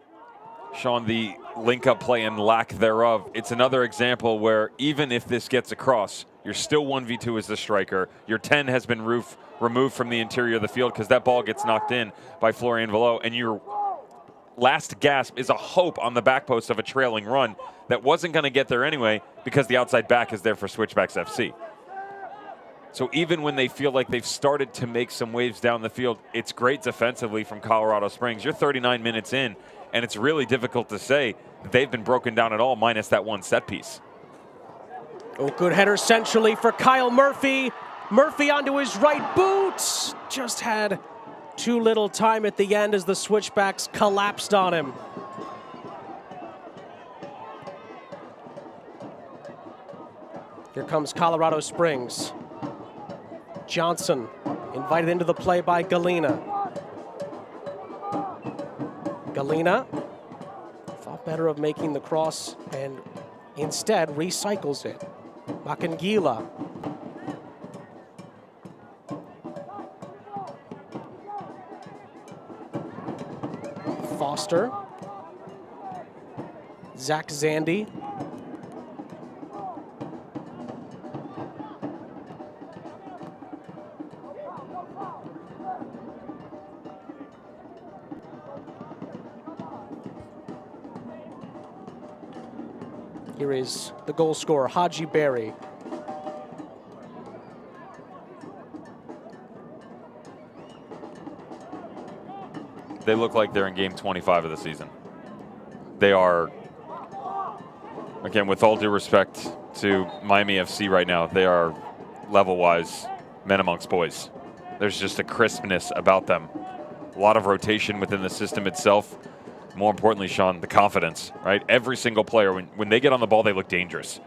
Sean, the link-up play and lack thereof. It's another example where even if this gets across, you're still 1v2 as the striker. Your 10 has been removed from the interior of the field because that ball gets knocked in by Florian Valleau, and you're last gasp is a hope on the back post of a trailing run that wasn't going to get there anyway because the outside back is there for Switchbacks FC. So even when they feel like they've started to make some waves down the field, it's great defensively from Colorado Springs. You're 39 minutes in, and it's really difficult to say that they've been broken down at all minus that one set piece. Oh, good header centrally for Kyle Murphy. Murphy onto his right boot. Just had too little time at the end as the Switchbacks collapsed on him. Here comes Colorado Springs. Johnson invited into the play by Galena. Galena thought better of making the cross and instead recycles it. Makangila. Foster. Zach Zandy. Here is the goal scorer, Haji Barry. They look like they're in game 25 of the season. They are, again, with all due respect to Miami FC right now, they are level-wise men amongst boys. There's just a crispness about them. A lot of rotation within the system itself. More importantly, Sean, the confidence, right? Every single player, when they get on the ball, they look dangerous.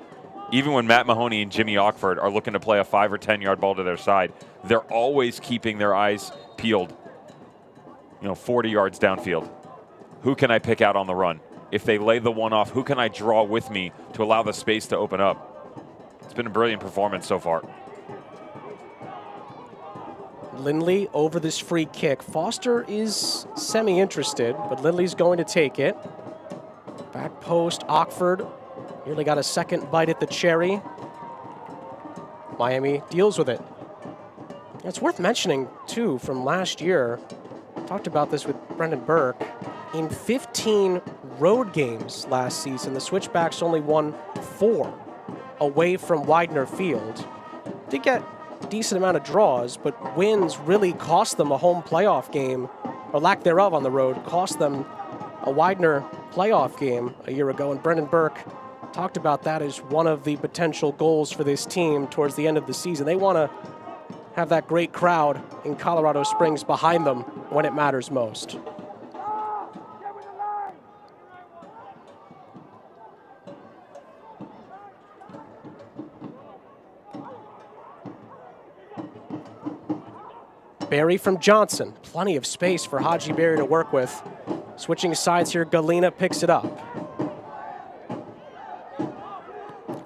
Even when Matt Mahoney and Jimmy Ockford are looking to play a 5 or 10 yard ball to their side, they're always keeping their eyes peeled, 40 yards downfield. Who can I pick out on the run? If they lay the one off, who can I draw with me to allow the space to open up? It's been a brilliant performance so far. Lindley over this free kick. Foster is semi-interested, but Lindley's going to take it. Back post, Ockford nearly got a second bite at the cherry. Miami deals with it. It's worth mentioning, too, from last year, talked about this with Brendan Burke, in 15 road games last season, the Switchbacks only won 4 away from Widener Field. Did get decent amount of draws, but wins really cost them a home playoff game, or lack thereof on the road, cost them a Widener playoff game a year ago, and Brendan Burke talked about that as one of the potential goals for this team towards the end of the season. They want to have that great crowd in Colorado Springs behind them when it matters most. Barry from Johnson. Plenty of space for Haji Barry to work with. Switching sides here, Galena picks it up.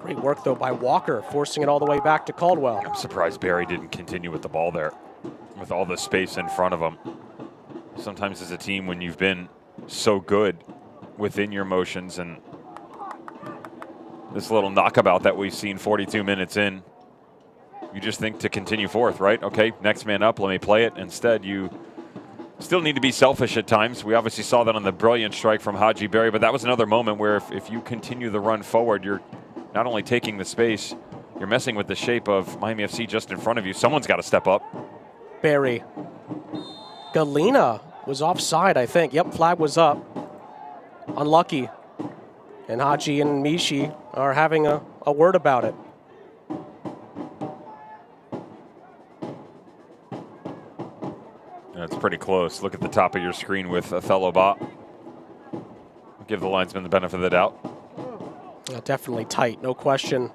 Great work, though, by Walker, forcing it all the way back to Caldwell. I'm surprised Barry didn't continue with the ball there, with all the space in front of him. Sometimes as a team, when you've been so good within your motions, and this little knockabout that we've seen 42 minutes in, you just think to continue forth, right? Okay, next man up, let me play it. Instead, you still need to be selfish at times. We obviously saw that on the brilliant strike from Haji Barry, but that was another moment where if you continue the run forward, you're not only taking the space, you're messing with the shape of Miami FC just in front of you. Someone's got to step up. Barry. Galena was offside, I think. Yep, flag was up. Unlucky. And Haji and Mishi are having a word about it. It's pretty close. Look at the top of your screen with Othello Bot. Give the linesman the benefit of the doubt. Definitely tight, no question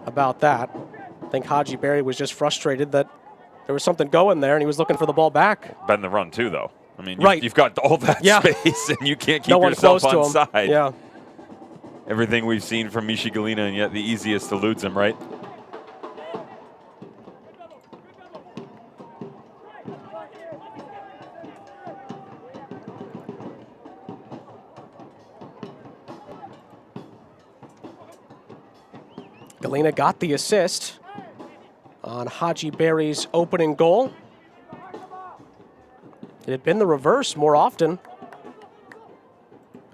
about that. I think Haji Barry was just frustrated that there was something going there and he was looking for the ball back. Bend the run too, though. I mean, right. You've got all that space and you can't keep no yourself on side. Yeah. Everything we've seen from Mishi Galena, and yet the easiest eludes him, right? Galena got the assist on Haji Barry's opening goal. It had been the reverse more often.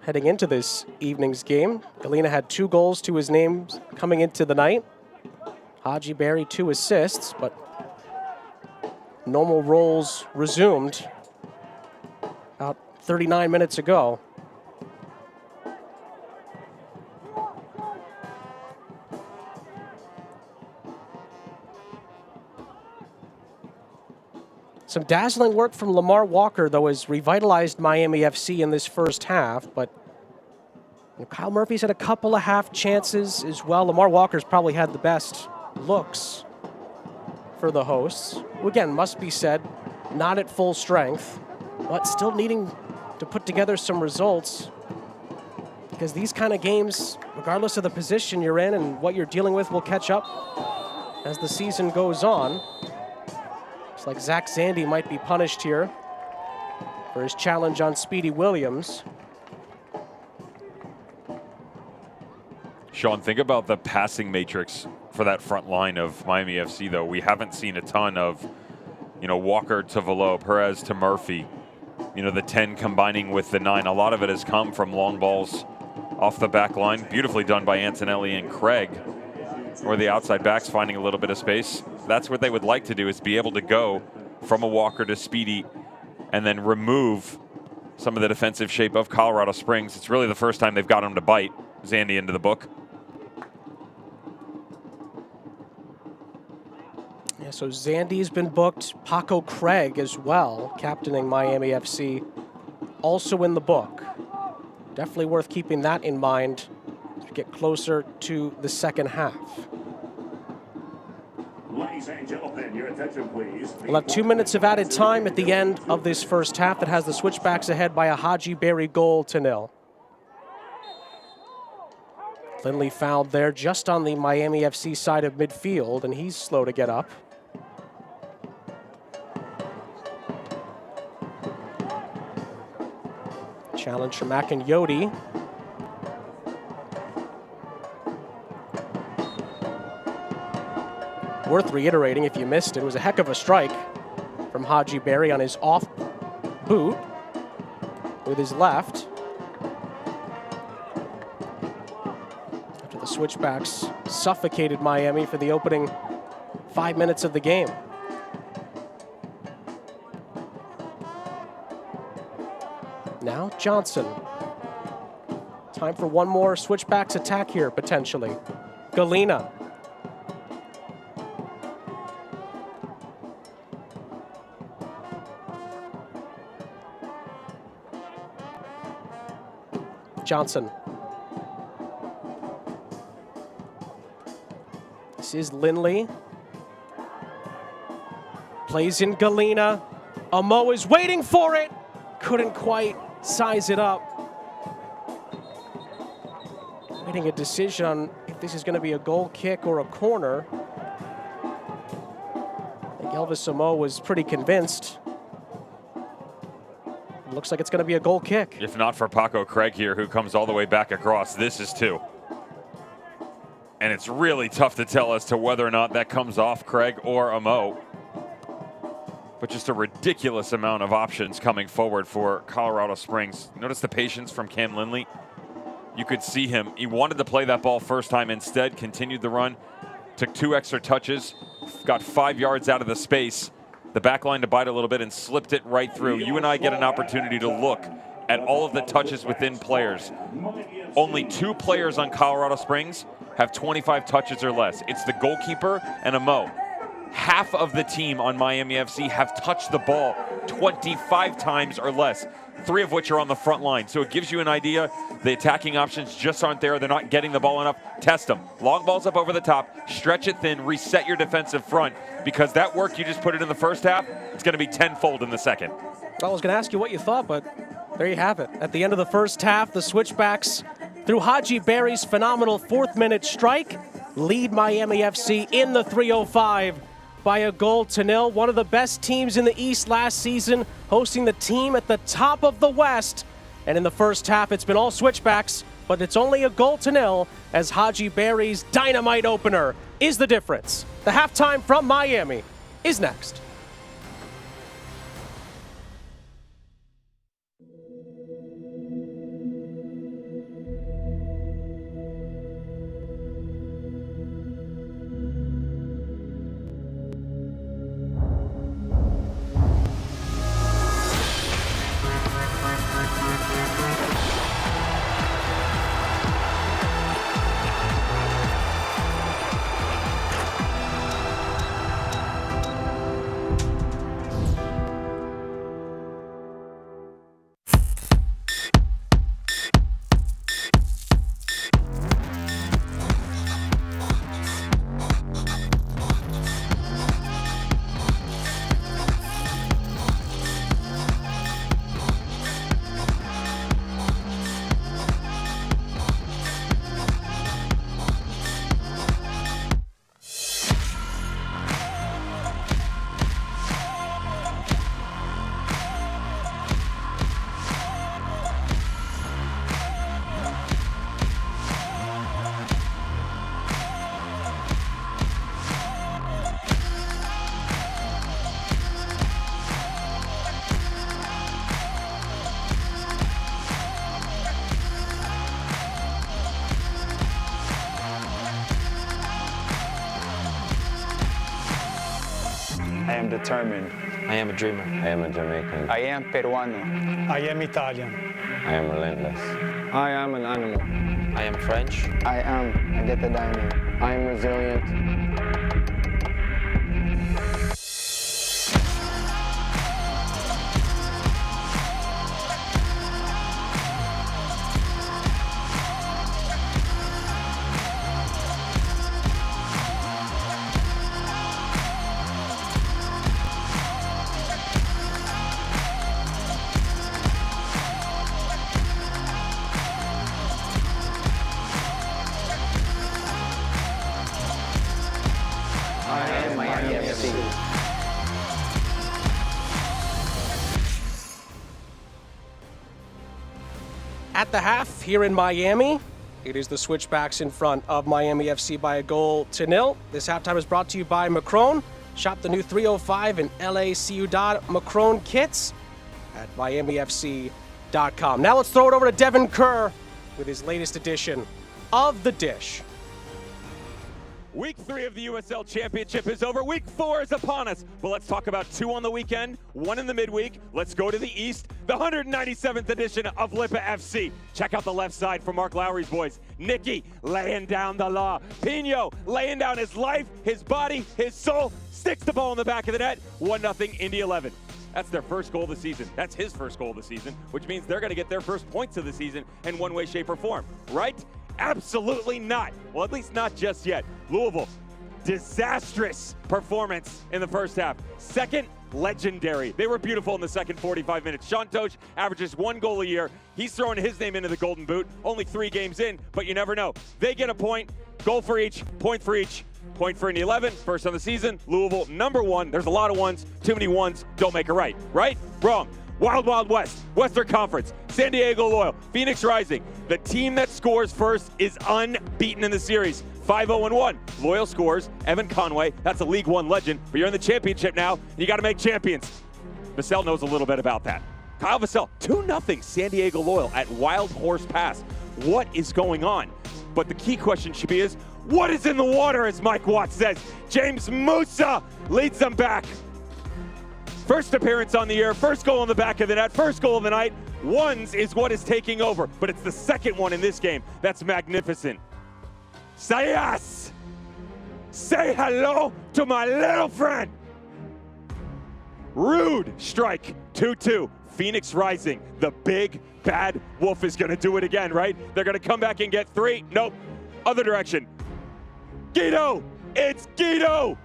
heading into this evening's game. Galena had 2 goals to his name coming into the night. Haji Barry 2 assists, but normal roles resumed about 39 minutes ago. Some dazzling work from Lamar Walker, though, has revitalized Miami FC in this first half, but Kyle Murphy's had a couple of half chances as well. Lamar Walker's probably had the best looks for the hosts, who again, must be said, not at full strength, but still needing to put together some results, because these kind of games, regardless of the position you're in and what you're dealing with, will catch up as the season goes on. Looks like Zach Zandy might be punished here for his challenge on Speedy Williams. Sean, think about the passing matrix for that front line of Miami FC, though. We haven't seen a ton of, Walker to Velo, Perez to Murphy, the 10 combining with the 9. A lot of it has come from long balls off the back line. Beautifully done by Antonelli and Craig, or the outside backs finding a little bit of space. That's what they would like to do, is be able to go from a Walker to Speedy and then remove some of the defensive shape of Colorado Springs. It's really the first time they've got him to bite Zandy into the book. Yeah, so Zandy's been booked. Paco Craig as well, captaining Miami FC, also in the book. Definitely worth keeping that in mind as we get closer to the second half. Ladies and gentlemen, your attention, please. We'll have 2 minutes of added time at the end of this first half that has the Switchbacks ahead by a Haji Barry goal to 0. Lindley fouled there just on the Miami FC side of midfield, and he's slow to get up. Challenge from Akinyote. Worth reiterating, if you missed it, was a heck of a strike from Haji Barry on his off boot with his left. After the Switchbacks suffocated Miami for the opening 5 minutes of the game. Now Johnson. Time for one more Switchbacks attack here, potentially. Galena. Johnson. This is Lindley. Plays in Galena. Amo is waiting for it. Couldn't quite size it up. Waiting a decision on if this is going to be a goal kick or a corner. I think Elvis Amo was pretty convinced. Looks like it's going to be a goal kick. If not for Paco Craig here, who comes all the way back across, this is 2. And it's really tough to tell as to whether or not that comes off Craig or Amo. But just a ridiculous amount of options coming forward for Colorado Springs. Notice the patience from Cam Lindley. You could see him. He wanted to play that ball first time. Instead, continued the run. Took 2 extra touches. Got 5 yards out of the space. The back line to bite a little bit and slipped it right through. You and I get an opportunity to look at all of the touches within players. Only 2 players on Colorado Springs have 25 touches or less. It's the goalkeeper and Amo. Half of the team on Miami FC have touched the ball 25 times or less, 3 of which are on the front line. So it gives you an idea. The attacking options just aren't there. They're not getting the ball enough. Test them. Long balls up over the top, stretch it thin, reset your defensive front, because that work you just put it in the first half, it's going to be tenfold in the second. Well, I was going to ask you what you thought, but there you have it. At the end of the first half, the Switchbacks, through Haji Barry's phenomenal 4th-minute strike, lead Miami FC in the 3:05 by a goal to 0. One of the best teams in the East last season, hosting the team at the top of the West. And in the first half, it's been all Switchbacks, but it's only a goal to 0 as Haji Barry's dynamite opener is the difference. The halftime from Miami is next. am determined. I am a dreamer. I am a Jamaican. I am Peruano. I am Italian. I am relentless. I am an animal. I am French. I am a Geta Diamond. I am resilient. At the half here in Miami, it is the Switchbacks in front of Miami FC by a goal to nil. This halftime is brought to you by Macron. Shop the new 305 and LA Ciudad Macron kits at miamifc.com. Now let's throw it over to Devin Kerr with his latest edition of The Dish. Week 3 of the USL Championship is over. Week 4 is upon us. But let's talk about 2 on the weekend, 1 in the midweek. Let's go to the East, the 197th edition of Lipa FC. Check out the left side for Mark Lowry's boys. Nicky laying down the law. Pino laying down his life, his body, his soul. Sticks the ball in the back of the net. 1-0 Indy 11. That's their first goal of the season. That's his first goal of the season, which means they're going to get their first points of the season in one way, shape, or form. Right? Absolutely not. Well, at least not just yet. Louisville, disastrous performance in the first half. Second, legendary. They were beautiful in the second 45 minutes. Sean Tosh averages 1 goal a year. He's throwing his name into the Golden Boot. Only 3 games in, but you never know. They get a point. Goal for each. Point for each. Point for Indy 11. First on the season. Louisville, number 1. There's a lot of ones. Too many ones. Don't make it right. Right? Wrong. Wild Wild West, Western Conference, San Diego Loyal, Phoenix Rising. The team that scores first is unbeaten in the series. 5-0-1. Loyal scores. Evan Conway, that's a League One legend, but you're in the championship now, and you got to make champions. Vassell knows a little bit about that. Kyle Vassell, 2-0 San Diego Loyal at Wild Horse Pass. What is going on? But the key question should be is, what is in the water, as Mike Watts says? James Musa leads them back. First appearance on the air, first goal in the back of the net, first goal of the night. Ones is what is taking over, but it's the second one in this game that's magnificent. Sayas, say hello to my little friend. Rude strike, 2-2. Phoenix Rising, the big bad wolf is going to do it again, right? They're going to come back and get 3. Nope, other direction. Guido, it's Guido.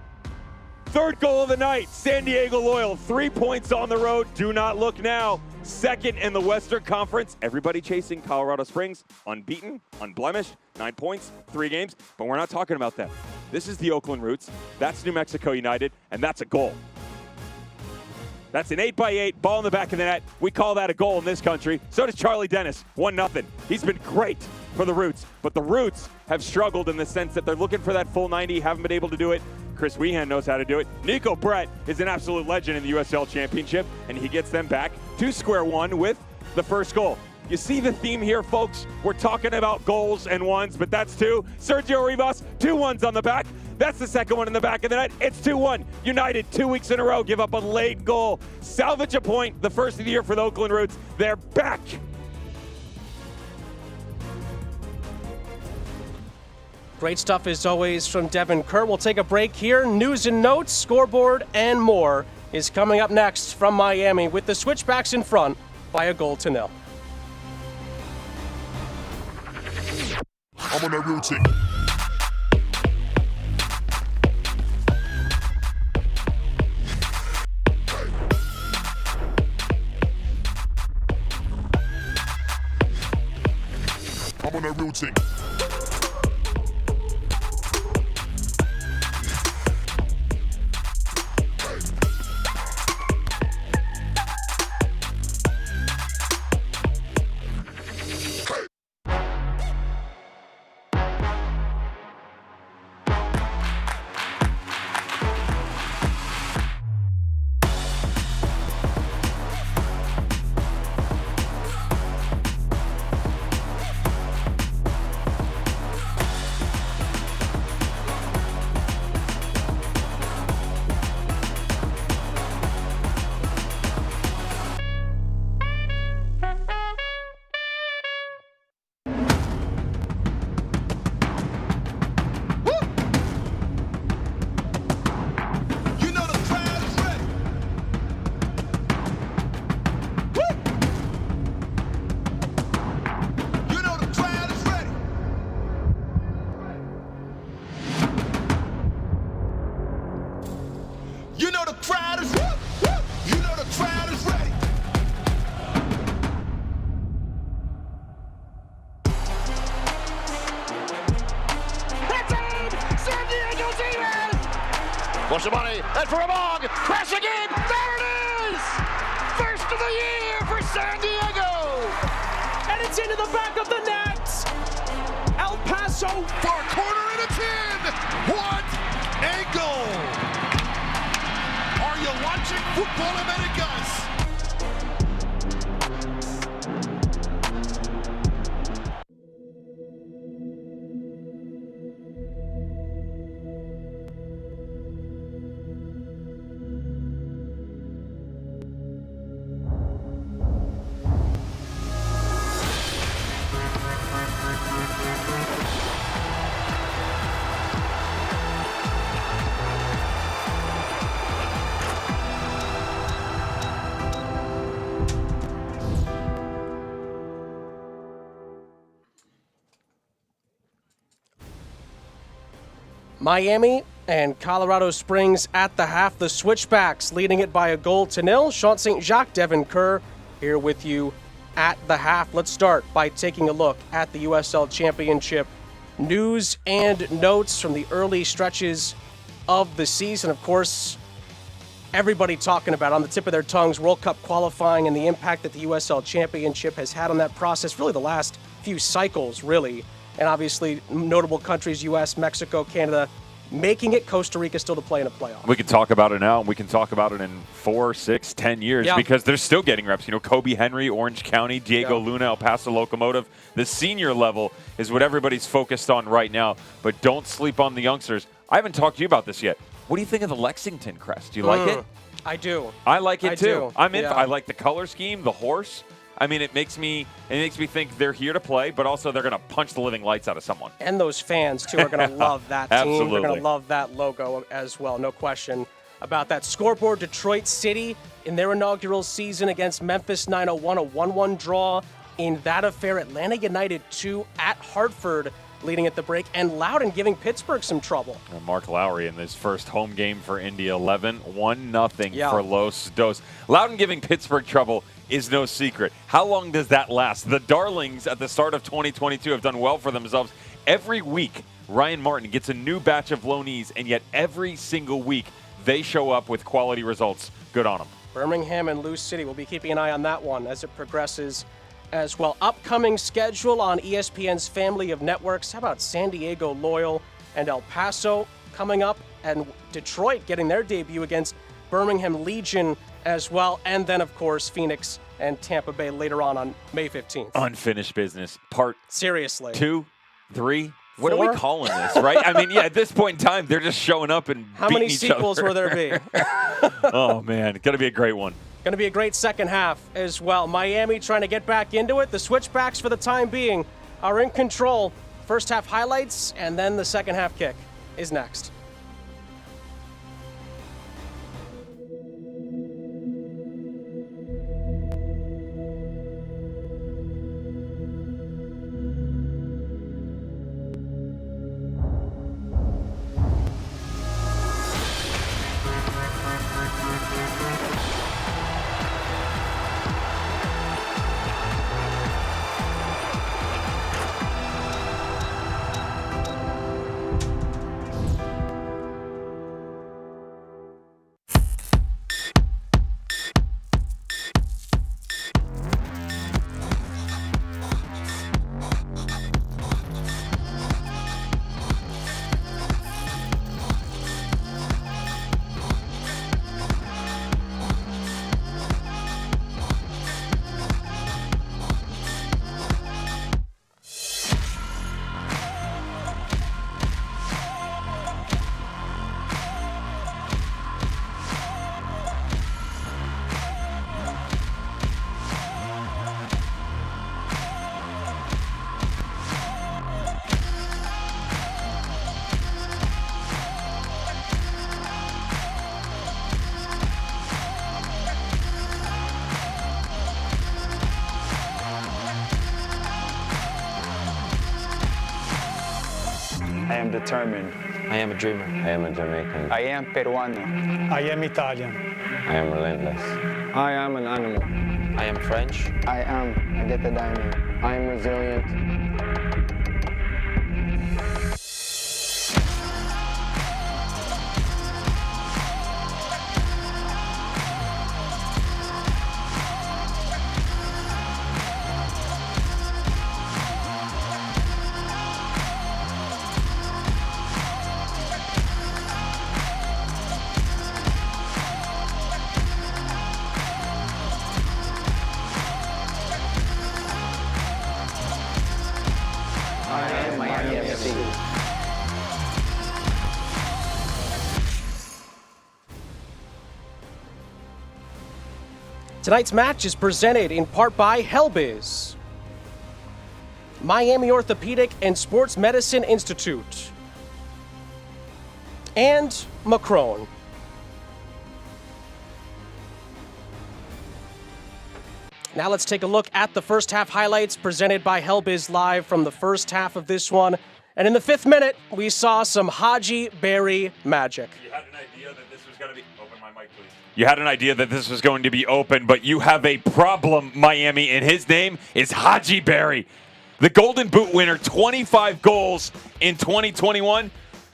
Third goal of the night, San Diego Loyal, 3 points on the road. Do not look now. Second in the Western Conference. Everybody chasing Colorado Springs, unbeaten, unblemished, 9 points, 3 games. But we're not talking about them. This is the Oakland Roots. That's New Mexico United, and that's a goal. That's an 8x8, ball in the back of the net. We call that a goal in this country. So does Charlie Dennis, 1-0. He's been great for the Roots, but the Roots have struggled in the sense that they're looking for that full 90, haven't been able to do it. Chris Wehan knows how to do it. Nico Brett is an absolute legend in the USL Championship, and he gets them back to square one with the first goal. You see the theme here, folks? We're talking about goals and ones, but that's 2. Sergio Rivas, 2 ones on the back. That's the second one in the back of the net. It's 2-1. United, 2 weeks in a row, give up a late goal. Salvage a point, the first of the year for the Oakland Roots. They're back. Great stuff as always from Devin Kerr. We'll take a break here. News and notes, scoreboard, and more is coming up next from Miami with the Switchbacks in front by a goal to nil. I'm on that routine. I'm on that routine. Washamani, and for Among, crashing in, there it is! First of the year for San Diego! And it's into the back of the net! El Paso! Far corner and it's in! What a goal! Are you watching Football Americas? Miami and Colorado Springs at the half. The Switchbacks leading it by a goal to nil. Sean St. Jacques, Devin Kerr here with you at the half. Let's start by taking a look at the USL Championship news and notes from the early stretches of the season. Of course, everybody talking about on the tip of their tongues World Cup qualifying and the impact that the USL Championship has had on that process, really the last few cycles, really. And obviously, notable countries, U.S., Mexico, Canada, making it. Costa Rica still to play in a playoff. We can talk about it now, and we can talk about it in 4, 6, 10 years because they're still getting reps. You know, Kobe Henry, Orange County, Diego Luna, El Paso Locomotive. The senior level is what everybody's focused on right now, but don't sleep on the youngsters. I haven't talked to you about this yet. What do you think of the Lexington crest? Do you like it? I do. I like it too. do. I'm in. I like the color scheme, the horse. I mean, it makes me think they're here to play, but also they're going to punch the living lights out of someone. And those fans, too, are going to love that team. Absolutely. They're going to love that logo as well. No question about that. Scoreboard, Detroit City in their inaugural season against Memphis 901, a 1-1 draw in that affair. Atlanta United 2 at Hartford leading at the break, and Loudoun giving Pittsburgh some trouble. And Mark Lowry in his first home game for Indy 11, 1-0 for Los Dos. Loudoun giving Pittsburgh trouble is no secret. How long does that last? The Darlings at the start of 2022 have done well for themselves. Every week, Ryan Martin gets a new batch of loanees, and yet every single week they show up with quality results. Good on them. Birmingham and Lou City, we'll be keeping an eye on that one as it progresses as well. Upcoming schedule on ESPN's family of networks. How about San Diego Loyal and El Paso coming up, and Detroit getting their debut against Birmingham Legion as well. And then, of course, Phoenix and Tampa Bay later on May 15th. Unfinished business. Part Seriously. 2, 3. What 4? are we calling this, right? I mean, at this point in time, they're just showing up and How beating many each sequels other. will there be? Oh, man. Going to be a great one. Going to be a great second half as well. Miami trying to get back into it. The Switchbacks, for the time being, are in control. First half highlights, and then the second half kick is next. I am determined. I am a dreamer. I am a Jamaican. I am Peruano. I am Italian. I am relentless. I am an animal. I am French. I get the diamond. I am resilient. Tonight's match is presented in part by Helbiz, Miami Orthopedic and Sports Medicine Institute, and Macron. Now let's take a look at the first half highlights presented by Helbiz live from the first half of this one. And in the 5th minute, we saw some Haji Barry magic. You had an idea that this was going to be... Open my mic, please. You had an idea that this was going to be open, but you have a problem, Miami, and his name is Haji Barry. The Golden Boot winner, 25 goals in 2021.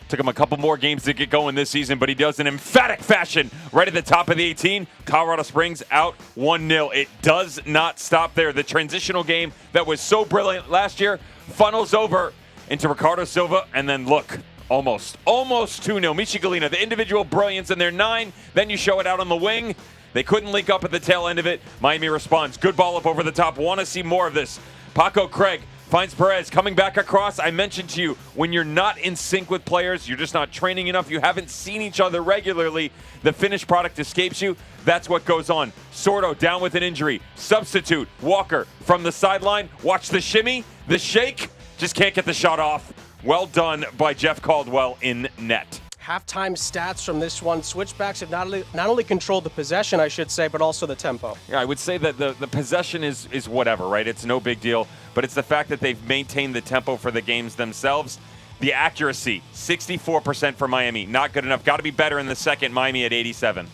Took him a couple more games to get going this season, but he does in emphatic fashion right at the top of the 18. Colorado Springs out 1-0. It does not stop there. The transitional game that was so brilliant last year funnels over into Ricardo Silva, and then look, almost 2-0. Michi Galena, the individual brilliance in their 9. Then you show it out on the wing. They couldn't link up at the tail end of it. Miami responds. Good ball up over the top. Want to see more of this. Paco Craig finds Perez coming back across. I mentioned to you, when you're not in sync with players, you're just not training enough, you haven't seen each other regularly, the finished product escapes you. That's what goes on. Sordo down with an injury. Substitute, Walker from the sideline. Watch the shimmy, the shake. Just can't get the shot off. Well done by Jeff Caldwell in net. Halftime stats from this one. Switchbacks have not only controlled the possession, I should say, but also the tempo. Yeah, I would say that the possession is whatever, right? It's no big deal. But it's the fact that they've maintained the tempo for the games themselves. The accuracy, 64% for Miami. Not good enough. Got to be better in the second. Miami at 87.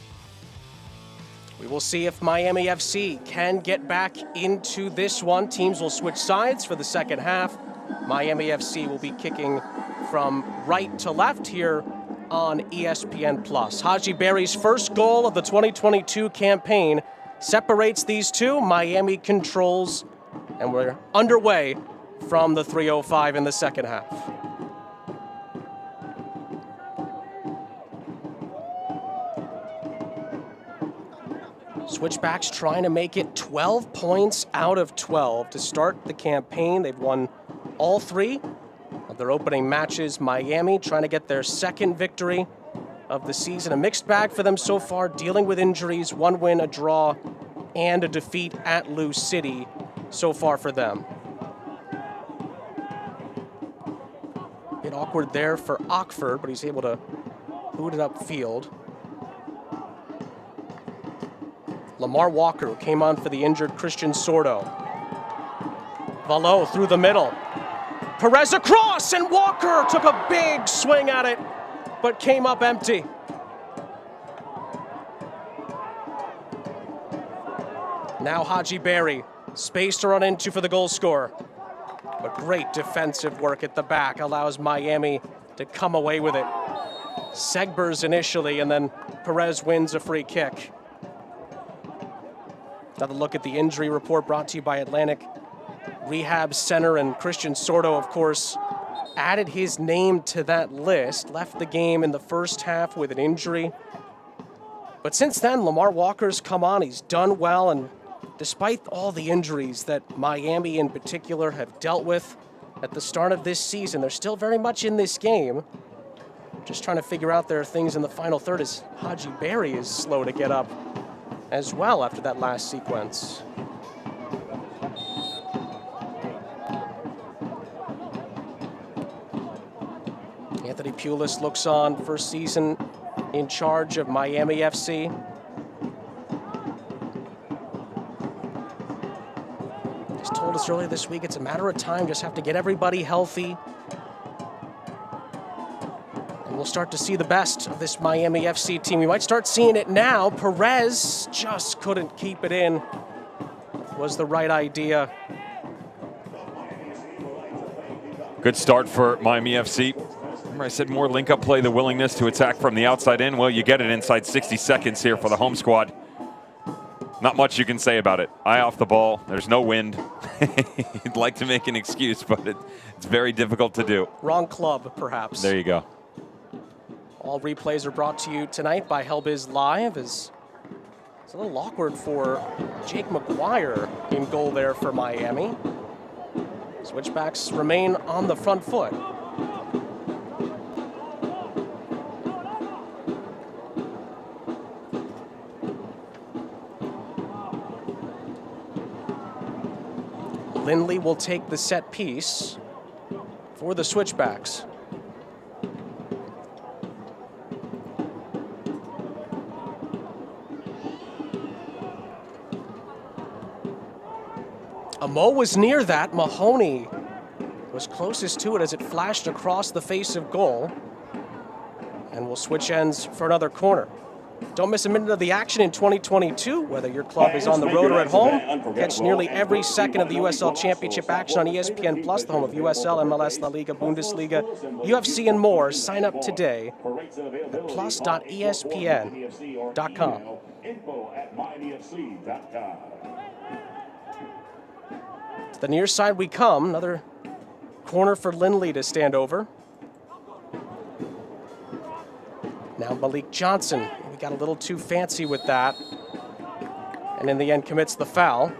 We will see if Miami FC can get back into this one. Teams will switch sides for the second half. Miami FC will be kicking from right to left here on ESPN+. Haji Barry's first goal of the 2022 campaign separates these two. Miami controls, and we're underway from the 3:05 in the second half. Switchbacks trying to make it 12 points out of 12 to start the campaign. They've won all 3 of their opening matches. Miami trying to get their second victory of the season. A mixed bag for them so far, dealing with injuries, 1 win, a draw, and a defeat at Lou City so far for them. Bit awkward there for Ockford, but he's able to boot it upfield. Lamar Walker, who came on for the injured Christian Sordo. Valo through the middle. Perez across, and Walker took a big swing at it, but came up empty. Now Haji Barry, space to run into for the goal scorer. But great defensive work at the back allows Miami to come away with it. Segbers initially, and then Perez wins a free kick. Another look at the injury report brought to you by Atlantic Rehab Center, and Christian Sordo, of course, added his name to that list. Left the game in the first half with an injury. But since then, Lamar Walker's come on. He's done well, and despite all the injuries that Miami in particular have dealt with at the start of this season, they're still very much in this game. Just trying to figure out their things in the final third as Haji Barry is slow to get up as well after that last sequence. Anthony Pulis looks on, first season in charge of Miami FC. Just told us earlier this week, it's a matter of time, just have to get everybody healthy. And we'll start to see the best of this Miami FC team. We might start seeing it now. Perez just couldn't keep it in. Was the right idea. Good start for Miami FC. Remember I said more link-up play, the willingness to attack from the outside in? Well, you get it inside 60 seconds here for the home squad. Not much you can say about it. Eye off the ball. There's no wind. You'd like to make an excuse, but it's very difficult to do. Wrong club, perhaps. There you go. All replays are brought to you tonight by Helbiz Live. It's a little awkward for Jake McGuire in goal there for Miami. Switchbacks remain on the front foot. Lindley will take the set piece for the Switchbacks. Mo was near that. Mahoney was closest to it as it flashed across the face of goal. And we'll switch ends for another corner. Don't miss a minute of the action in 2022, whether your club is on the road or at home. Catch nearly every second of the USL Championship action on ESPN Plus, the home of USL, MLS, La Liga, Bundesliga, UFC, and more. Sign up today at plus.espn.com. To the near side we come. Another corner for Lindley to stand over. Now Malik Johnson. He got a little too fancy with that, and in the end commits the foul.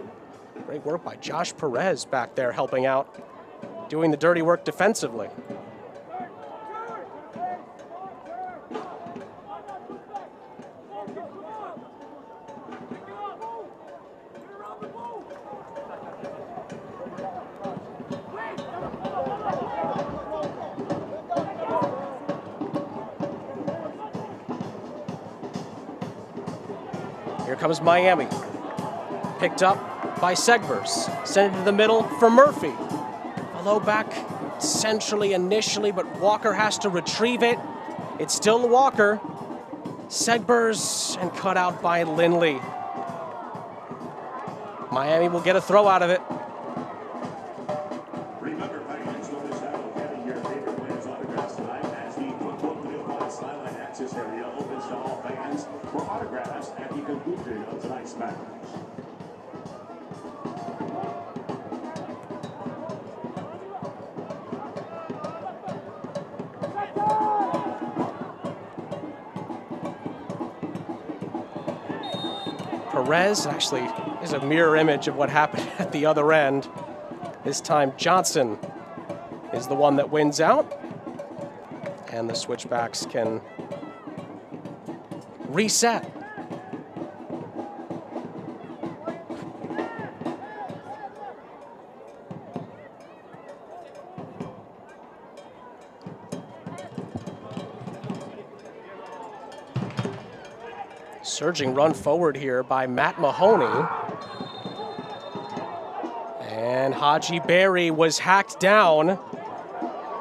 Great work by Josh Perez back there helping out, doing the dirty work defensively. Here comes Miami. Picked up by Segbers. Sent it to the middle for Murphy. Although back centrally initially, but Walker has to retrieve it. It's still Walker. Segbers and cut out by Lindley. Miami will get a throw out of it. Remember, fans, notice how getting your favorite players' autographs tonight as the football field sideline access area opens to all fans for autographs at the conclusion of tonight's match. Perez actually is a mirror image of what happened at the other end. This time Johnson is the one that wins out, and the Switchbacks can reset. Surging run forward here by Matt Mahoney. And Haji Barry was hacked down.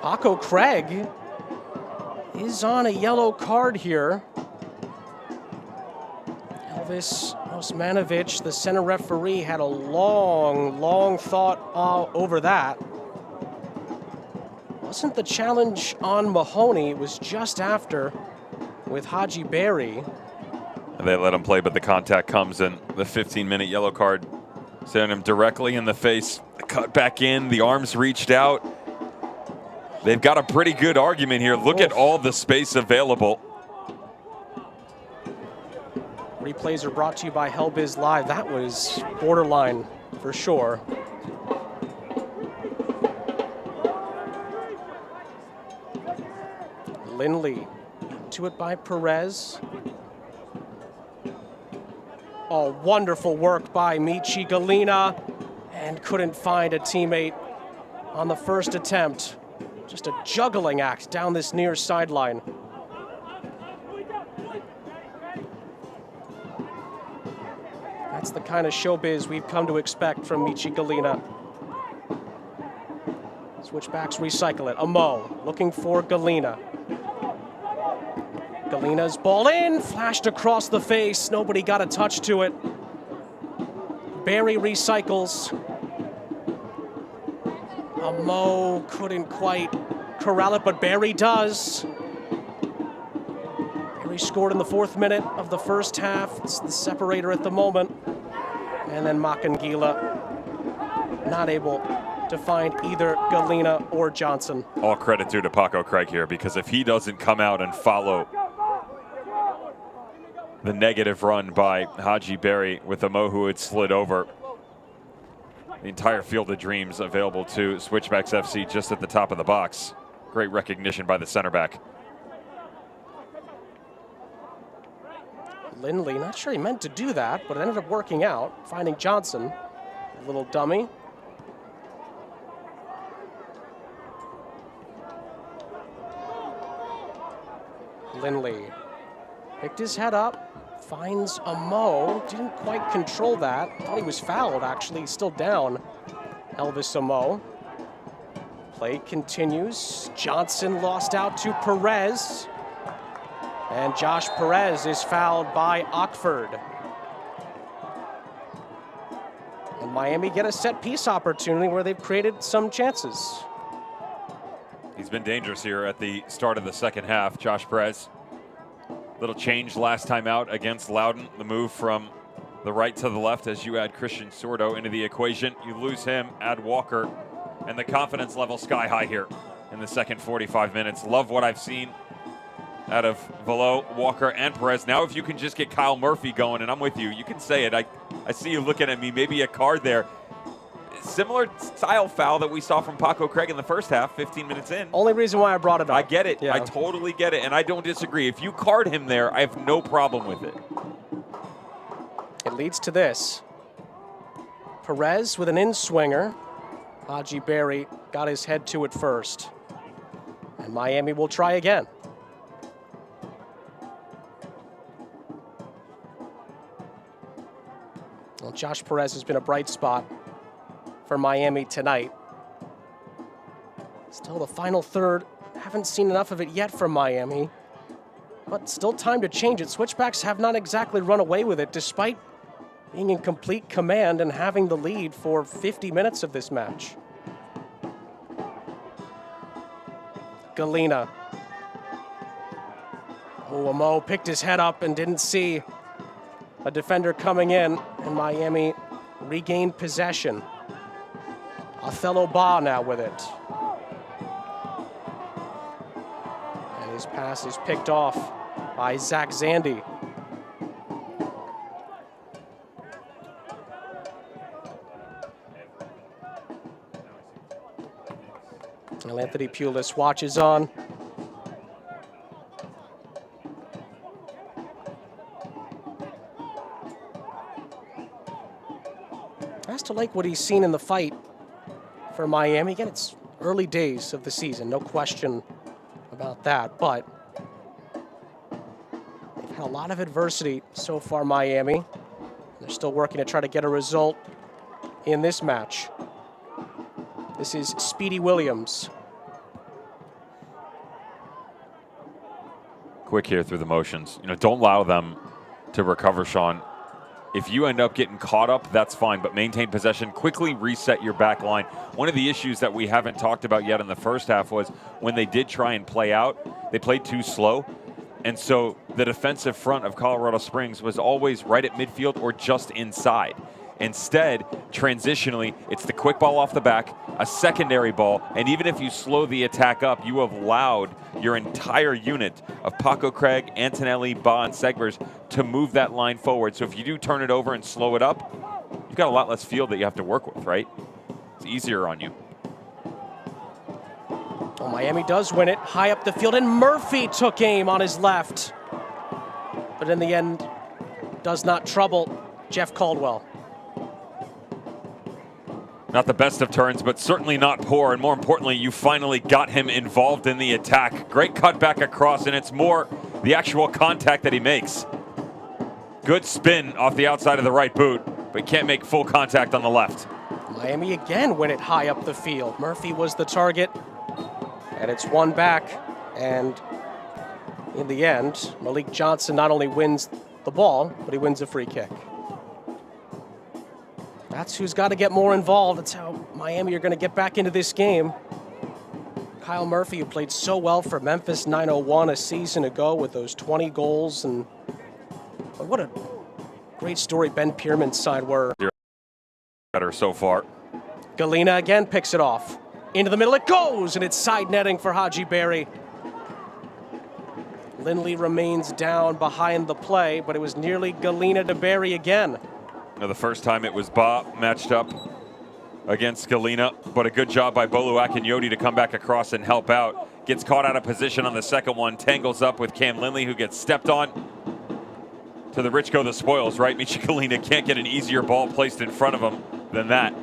Paco Craig is on a yellow card here. Elvis Osmanovic, the center referee, had a long thought over that. Wasn't the challenge on Mahoney, it was just after with Haji Barry. They let him play, but the contact comes and the 15-minute yellow card sent him directly in the face. Cut back in, the arms reached out. They've got a pretty good argument here. Look at all the space available. Replays are brought to you by Hellbiz Live. That was borderline for sure. Lindley to it by Perez. Oh, wonderful work by Michi Galena, and couldn't find a teammate on the first attempt. Just a juggling act down this near sideline. That's the kind of showbiz we've come to expect from Michi Galena. Switchbacks recycle it. Amo looking for Galena. Galena's ball in, flashed across the face. Nobody got a touch to it. Barry recycles. Amo couldn't quite corral it, but Barry does. Barry scored in the 4th minute of the first half. It's the separator at the moment. And then Makangila not able to find either Galena or Johnson. All credit due to Paco Craig here, because if he doesn't come out and follow the negative run by Haji Barry with Amo who had slid over, the entire field of dreams available to Switchbacks FC just at the top of the box. Great recognition by the center back. Lindley, not sure he meant to do that, but it ended up working out, finding Johnson. A little dummy. Lindley picked his head up, finds a Mo, didn't quite control that. Thought he was fouled, actually. He's still down, Elvis Amo. Play continues. Johnson lost out to Perez. And Josh Perez is fouled by Ockford. And Miami get a set piece opportunity where they've created some chances. He's been dangerous here at the start of the second half, Josh Perez. Little change last time out against Loudon. The move from the right to the left as you add Christian Sordo into the equation. You lose him, add Walker, and the confidence level sky high here in the second 45 minutes. Love what I've seen out of Velo, Walker, and Perez. Now if you can just get Kyle Murphy going, and I'm with you, you can say it. I see you looking at me, maybe a card there. Similar style foul that we saw from Paco Craig in the first half, 15 minutes in. Only reason why I brought it up. I get it. Yeah. I totally get it, and I don't disagree. If you card him there, I have no problem with it. It leads to this. Perez with an in-swinger. Haji Barry got his head to it first. And Miami will try again. Well, Josh Perez has been a bright spot for Miami tonight. Still the final third. Haven't seen enough of it yet from Miami. But still time to change it. Switchbacks have not exactly run away with it despite being in complete command and having the lead for 50 minutes of this match. Galena. Oh, Amo picked his head up and didn't see a defender coming in, and Miami regained possession. Othello Ba now with it. And his pass is picked off by Zach Zandy. And Anthony Pulis watches on. Has to like what he's seen in the fight for Miami. Again, it's early days of the season, no question about that, but they've had a lot of adversity so far, Miami. They're still working to try to get a result in this match. This is Speedy Williams. Quick here through the motions. Don't allow them to recover, Sean. If you end up getting caught up, that's fine, but maintain possession. Quickly reset your back line. One of the issues that we haven't talked about yet in the first half was when they did try and play out, they played too slow. And so the defensive front of Colorado Springs was always right at midfield or just inside. Instead, transitionally, it's the quick ball off the back, a secondary ball, and even if you slow the attack up, you have allowed your entire unit of Paco Craig, Antonelli, Ba, and Segbers to move that line forward. So if you do turn it over and slow it up, you've got a lot less field that you have to work with, right? It's easier on you. Well, Miami does win it high up the field, and Murphy took aim on his left. But in the end, does not trouble Jeff Caldwell. Not the best of turns, but certainly not poor. And more importantly, you finally got him involved in the attack. Great cutback across, and it's more the actual contact that he makes. Good spin off the outside of the right boot, but can't make full contact on the left. Miami again went it high up the field. Murphy was the target, and it's one back. And in the end, Malik Johnson not only wins the ball, but he wins a free kick. That's who's got to get more involved. That's how Miami are going to get back into this game. Kyle Murphy, who played so well for Memphis 901 a season ago with those 20 goals. And what a great story Ben Pierman's side were. Better so far. Galena again picks it off. Into the middle it goes, and it's side netting for Haji Barry. Lindley remains down behind the play, but it was nearly Galena to Barry again. The first time it was Ba matched up against Galena, but a good job by Bolu Akinyoti to come back across and help out. Gets caught out of position on the second one, tangles up with Cam Lindley, who gets stepped on. To the rich go the spoils, right? Michi Galena can't get an easier ball placed in front of him than that.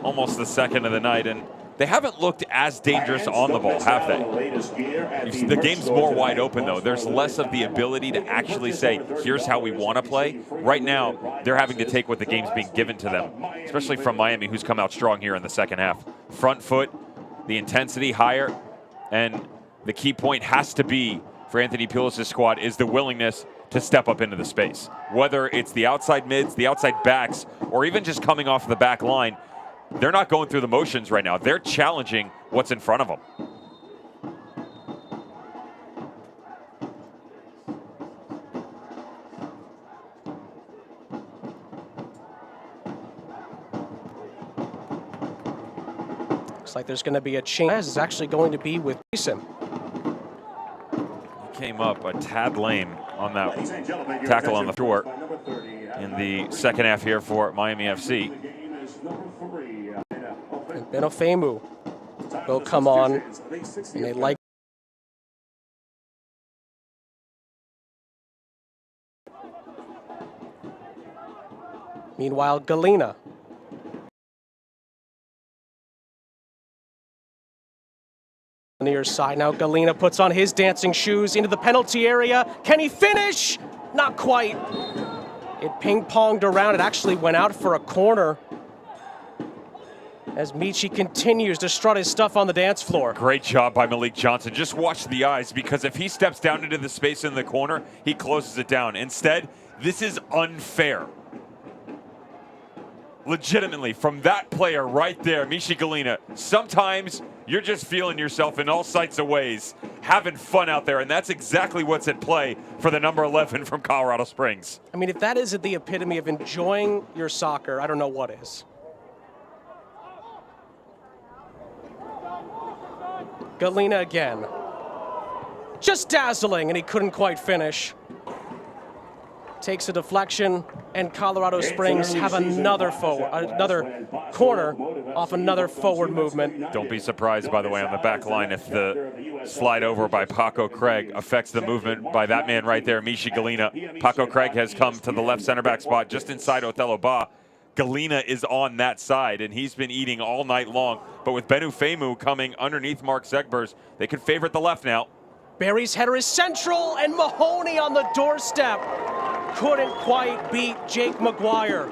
Almost the second of the night, and they haven't looked as dangerous on the ball, have they? The game's more wide open, though. There's less of the ability to actually say, here's how we want to play. Right now, they're having to take what the game's being given to them, especially from Miami, who's come out strong here in the second half. Front foot, the intensity higher, and the key point has to be for Anthony Pulis' squad is the willingness to step up into the space. Whether it's the outside mids, the outside backs, or even just coming off the back line, they're not going through the motions right now. They're challenging what's in front of them. Looks like there's going to be a change. It's actually going to be with Jason. Came up a tad lame on that tackle on the short in the second half here for Miami FC. And Benofemu will come on, and they like. Meanwhile, Galena. Near side now, Galena puts on his dancing shoes into the penalty area. Can he finish? Not quite. It ping-ponged around. It actually went out for a corner as Michi continues to strut his stuff on the dance floor. Great job by Malik Johnson. Just watch the eyes, because if he steps down into the space in the corner, he closes it down. Instead, this is unfair. Legitimately, from that player right there, Michi Galena, sometimes you're just feeling yourself in all sights of ways, having fun out there, and that's exactly what's at play for the number 11 from Colorado Springs. I mean, if that isn't the epitome of enjoying your soccer, I don't know what is. Galena again. Just dazzling, and he couldn't quite finish. Takes a deflection, and Colorado Springs have another corner off another forward movement. Don't be surprised, by the way, on the back line if the slide over by Paco Craig affects the movement by that man right there, Michi Galena. Paco Craig has come to the left center back spot just inside Othello Ba. Galena is on that side, and he's been eating all night long. But with Benufemu coming underneath Mark Zegbers, they could favorite the left now. Barry's header is central, and Mahoney on the doorstep. Couldn't quite beat Jake McGuire.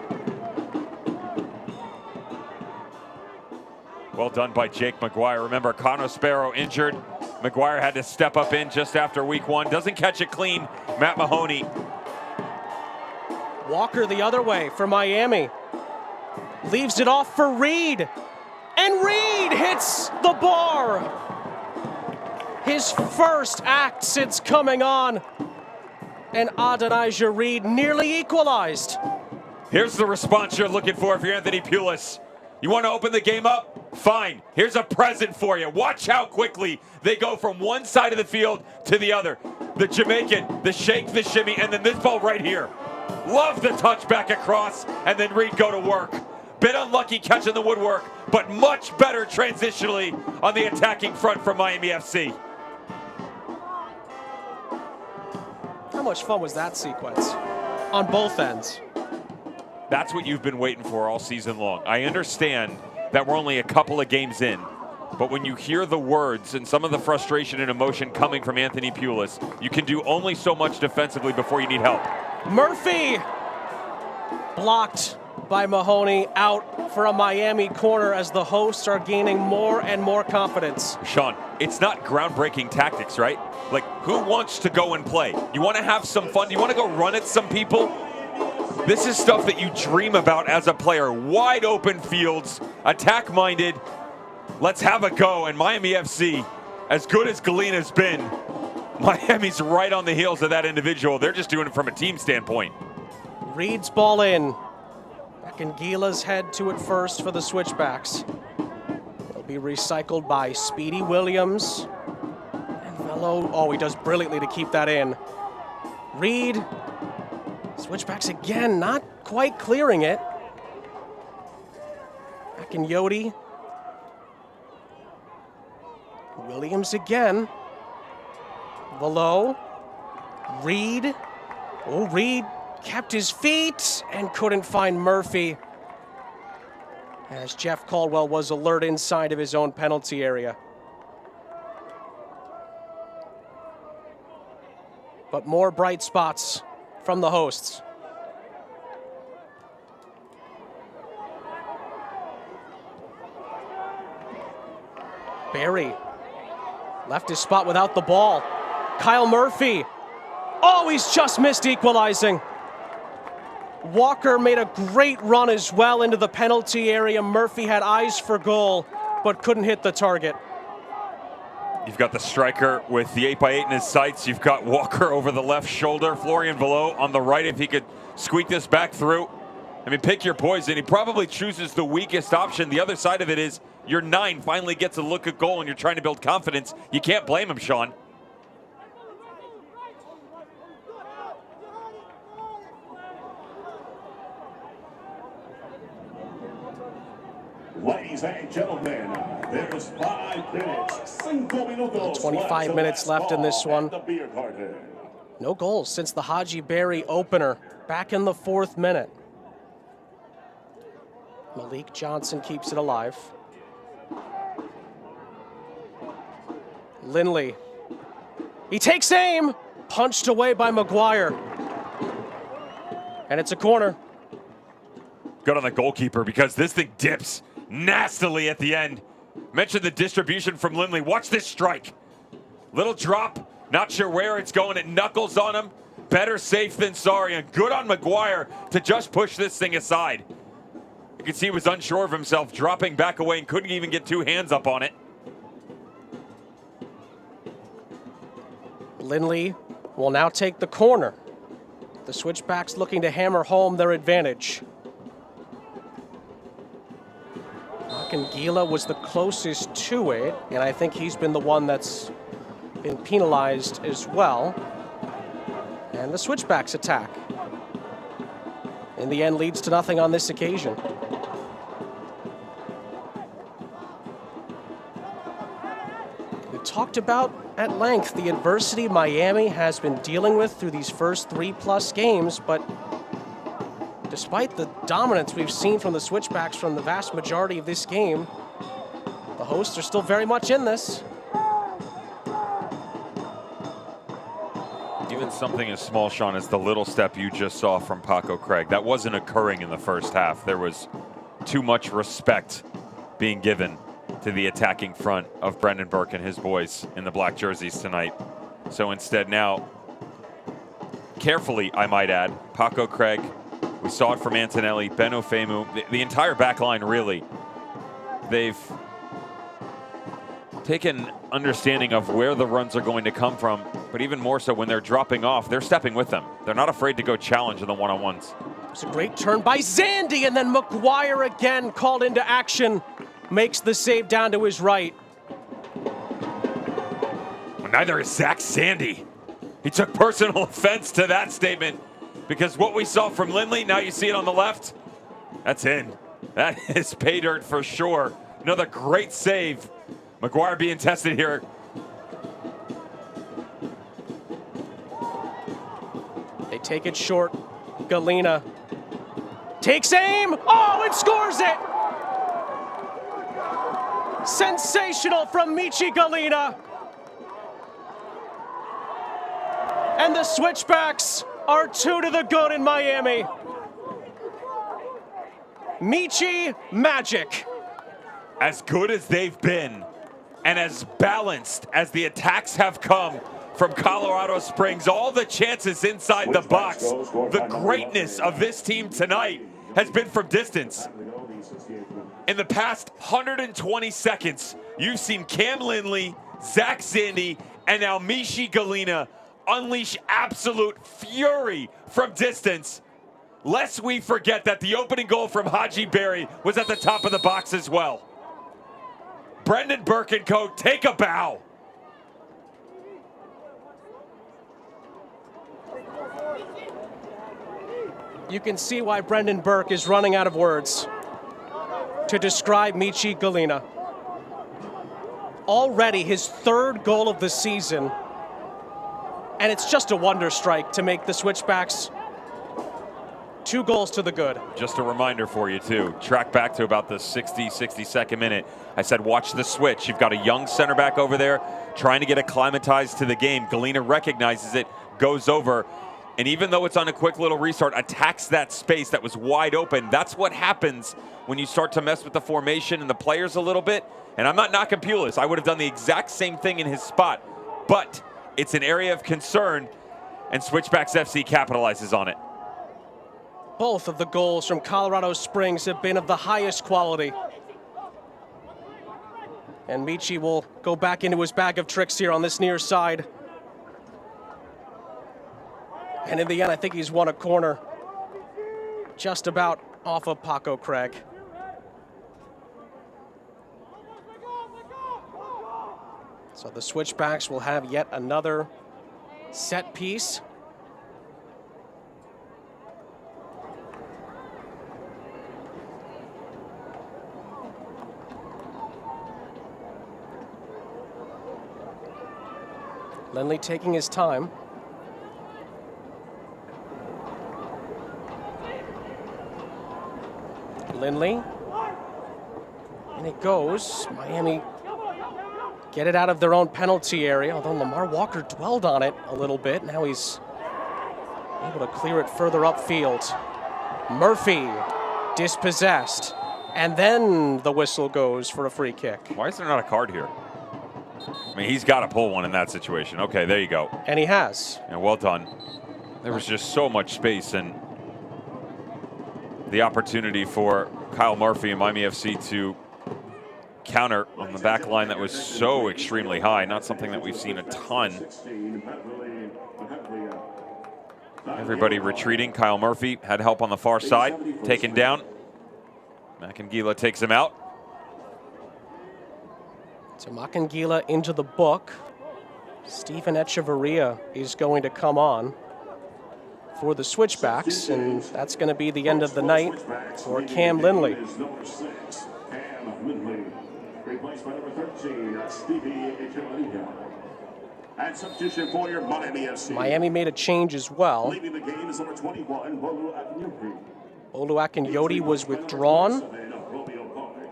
Well done by Jake McGuire. Remember, Cano Sparrow injured. McGuire had to step up in just after week 1. Doesn't catch it clean. Matt Mahoney. Walker the other way for Miami. Leaves it off for Reed. And Reed hits the bar. His first act since coming on. And Adonijah Reed nearly equalized. Here's the response you're looking for if you're Anthony Pulis. You want to open the game up? Fine. Here's a present for you. Watch how quickly they go from one side of the field to the other. The Jamaican, the shake, the shimmy, and then this ball right here. Love the touch back across, and then Reed go to work. Bit unlucky catching the woodwork, but much better transitionally on the attacking front for Miami FC. How much fun was that sequence on both ends? That's what you've been waiting for all season long. I understand that we're only a couple of games in, but when you hear the words and some of the frustration and emotion coming from Anthony Pulis, you can do only so much defensively before you need help. Murphy blocked by Mahoney, out for a Miami corner as the hosts are gaining more and more confidence. Sean, it's not groundbreaking tactics, right? Like, who wants to go and play? You want to have some fun? You want to go run at some people? This is stuff that you dream about as a player. Wide open fields, attack-minded. Let's have a go. And Miami FC, as good as Galena's been, Miami's right on the heels of that individual. They're just doing it from a team standpoint. Reed's ball in. Akingila's head to it first for the Switchbacks. It'll be recycled by Speedy Williams. And Velo, oh, he does brilliantly to keep that in. Reed, Switchbacks again, not quite clearing it. Akinyoti. Williams again. Velo. Reed. Oh, Reed kept his feet and couldn't find Murphy. as Jeff Caldwell was alert inside of his own penalty area. But more bright spots from the hosts. Barry left his spot without the ball. Kyle Murphy. Oh, he's just missed equalizing. Walker made a great run as well into the penalty area. Murphy had eyes for goal, but couldn't hit the target. You've got the striker with the 8x8 in his sights. You've got Walker over the left shoulder. Florian Below on the right if he could squeak this back through. I mean, pick your poison. He probably chooses the weakest option. The other side of it is your 9 finally gets a look at goal and you're trying to build confidence. You can't blame him, Sean. Ladies and gentlemen, there's 5 minutes, 25 minutes left in this one. No goals since the Haji Barry opener back in the 4th minute. Malik Johnson keeps it alive. Lindley. He takes aim. Punched away by Maguire. And it's a corner. Good on the goalkeeper because this thing dips nastily at the end. Mentioned the distribution from Lindley. Watch this strike. Little drop. Not sure where it's going. It knuckles on him. Better safe than sorry. And good on Maguire to just push this thing aside. You can see he was unsure of himself, dropping back away and couldn't even get 2 hands up on it. Lindley will now take the corner. The Switchbacks looking to hammer home their advantage. Gila was the closest to it, and I think he's been the one that's been penalized as well. And the Switchbacks attack, in the end, leads to nothing on this occasion. We talked about at length the adversity Miami has been dealing with through these first 3+ games, but despite the dominance we've seen from the Switchbacks from the vast majority of this game, the hosts are still very much in this. Even something as small, Sean, as the little step you just saw from Paco Craig, that wasn't occurring in the first half. There was too much respect being given to the attacking front of Brendan Burke and his boys in the black jerseys tonight. So instead now, carefully, I might add, Paco Craig, we saw it from Antonelli, Ben Ofemu, the entire back line, really. They've taken understanding of where the runs are going to come from, but even more so when they're dropping off, they're stepping with them. They're not afraid to go challenge in the one-on-ones. It's a great turn by Zandy, and then Maguire again called into action. Makes the save down to his right. Well, neither is Zach Sandy. He took personal offense to that statement. Because what we saw from Lindley, now you see it on the left, that's in. That is pay dirt for sure. Another great save. Maguire being tested here. They take it short. Galena takes aim. Oh, and scores it! Sensational from Michi Galena. And the Switchbacks are 2 to the good in Miami. Michi magic. As good as they've been and as balanced as the attacks have come from Colorado Springs, all the chances inside the box, the greatness of this team tonight has been from distance. In the past 120 seconds, you've seen Cam Lindley, Zach Sandy, and now Michi Galena unleash absolute fury from distance. Lest we forget that the opening goal from Haji Barry was at the top of the box as well. Brendan Burke and co. take a bow. You can see why Brendan Burke is running out of words to describe Michi Galena. Already his 3rd goal of the season, and it's just a wonder strike to make the Switchbacks 2 goals to the good. Just a reminder for you, too. Track back to about the 62nd minute. I said, watch the switch. You've got a young center back over there trying to get acclimatized to the game. Galena recognizes it, goes over, and even though it's on a quick little restart, attacks that space that was wide open. That's what happens when you start to mess with the formation and the players a little bit. And I'm not knocking Pulis. I would have done the exact same thing in his spot. But it's an area of concern, and Switchbacks FC capitalizes on it. Both of the goals from Colorado Springs have been of the highest quality. And Michi will go back into his bag of tricks here on this near side. And in the end, I think he's won a corner just about off of Paco Craig. So the Switchbacks will have yet another set piece. Lindley taking his time. Lindley. And it goes. Miami get it out of their own penalty area, although Lamar Walker dwelled on it a little bit. Now he's able to clear it further upfield. Murphy dispossessed. And then the whistle goes for a free kick. Why is there not a card here? I mean, he's got to pull one in that situation. Okay, there you go. And he has. And well done. There was just so much space and the opportunity for Kyle Murphy and Miami FC to counter on the back line that was so extremely high. Not something that we've seen a ton. Everybody retreating. Kyle Murphy had help on the far side. Taken down. Makangila takes him out. So Makangila into the book. Stephen Echeverria is going to come on for the Switchbacks, and that's going to be the end of the night for Cam Lindley. Replaced by number 13, Stevie Echeverria. And substitution for your Miami FC. Miami made a change as well. Leaving the game is number 21, Bolu Akinyoti. Olu Akinyoti was withdrawn.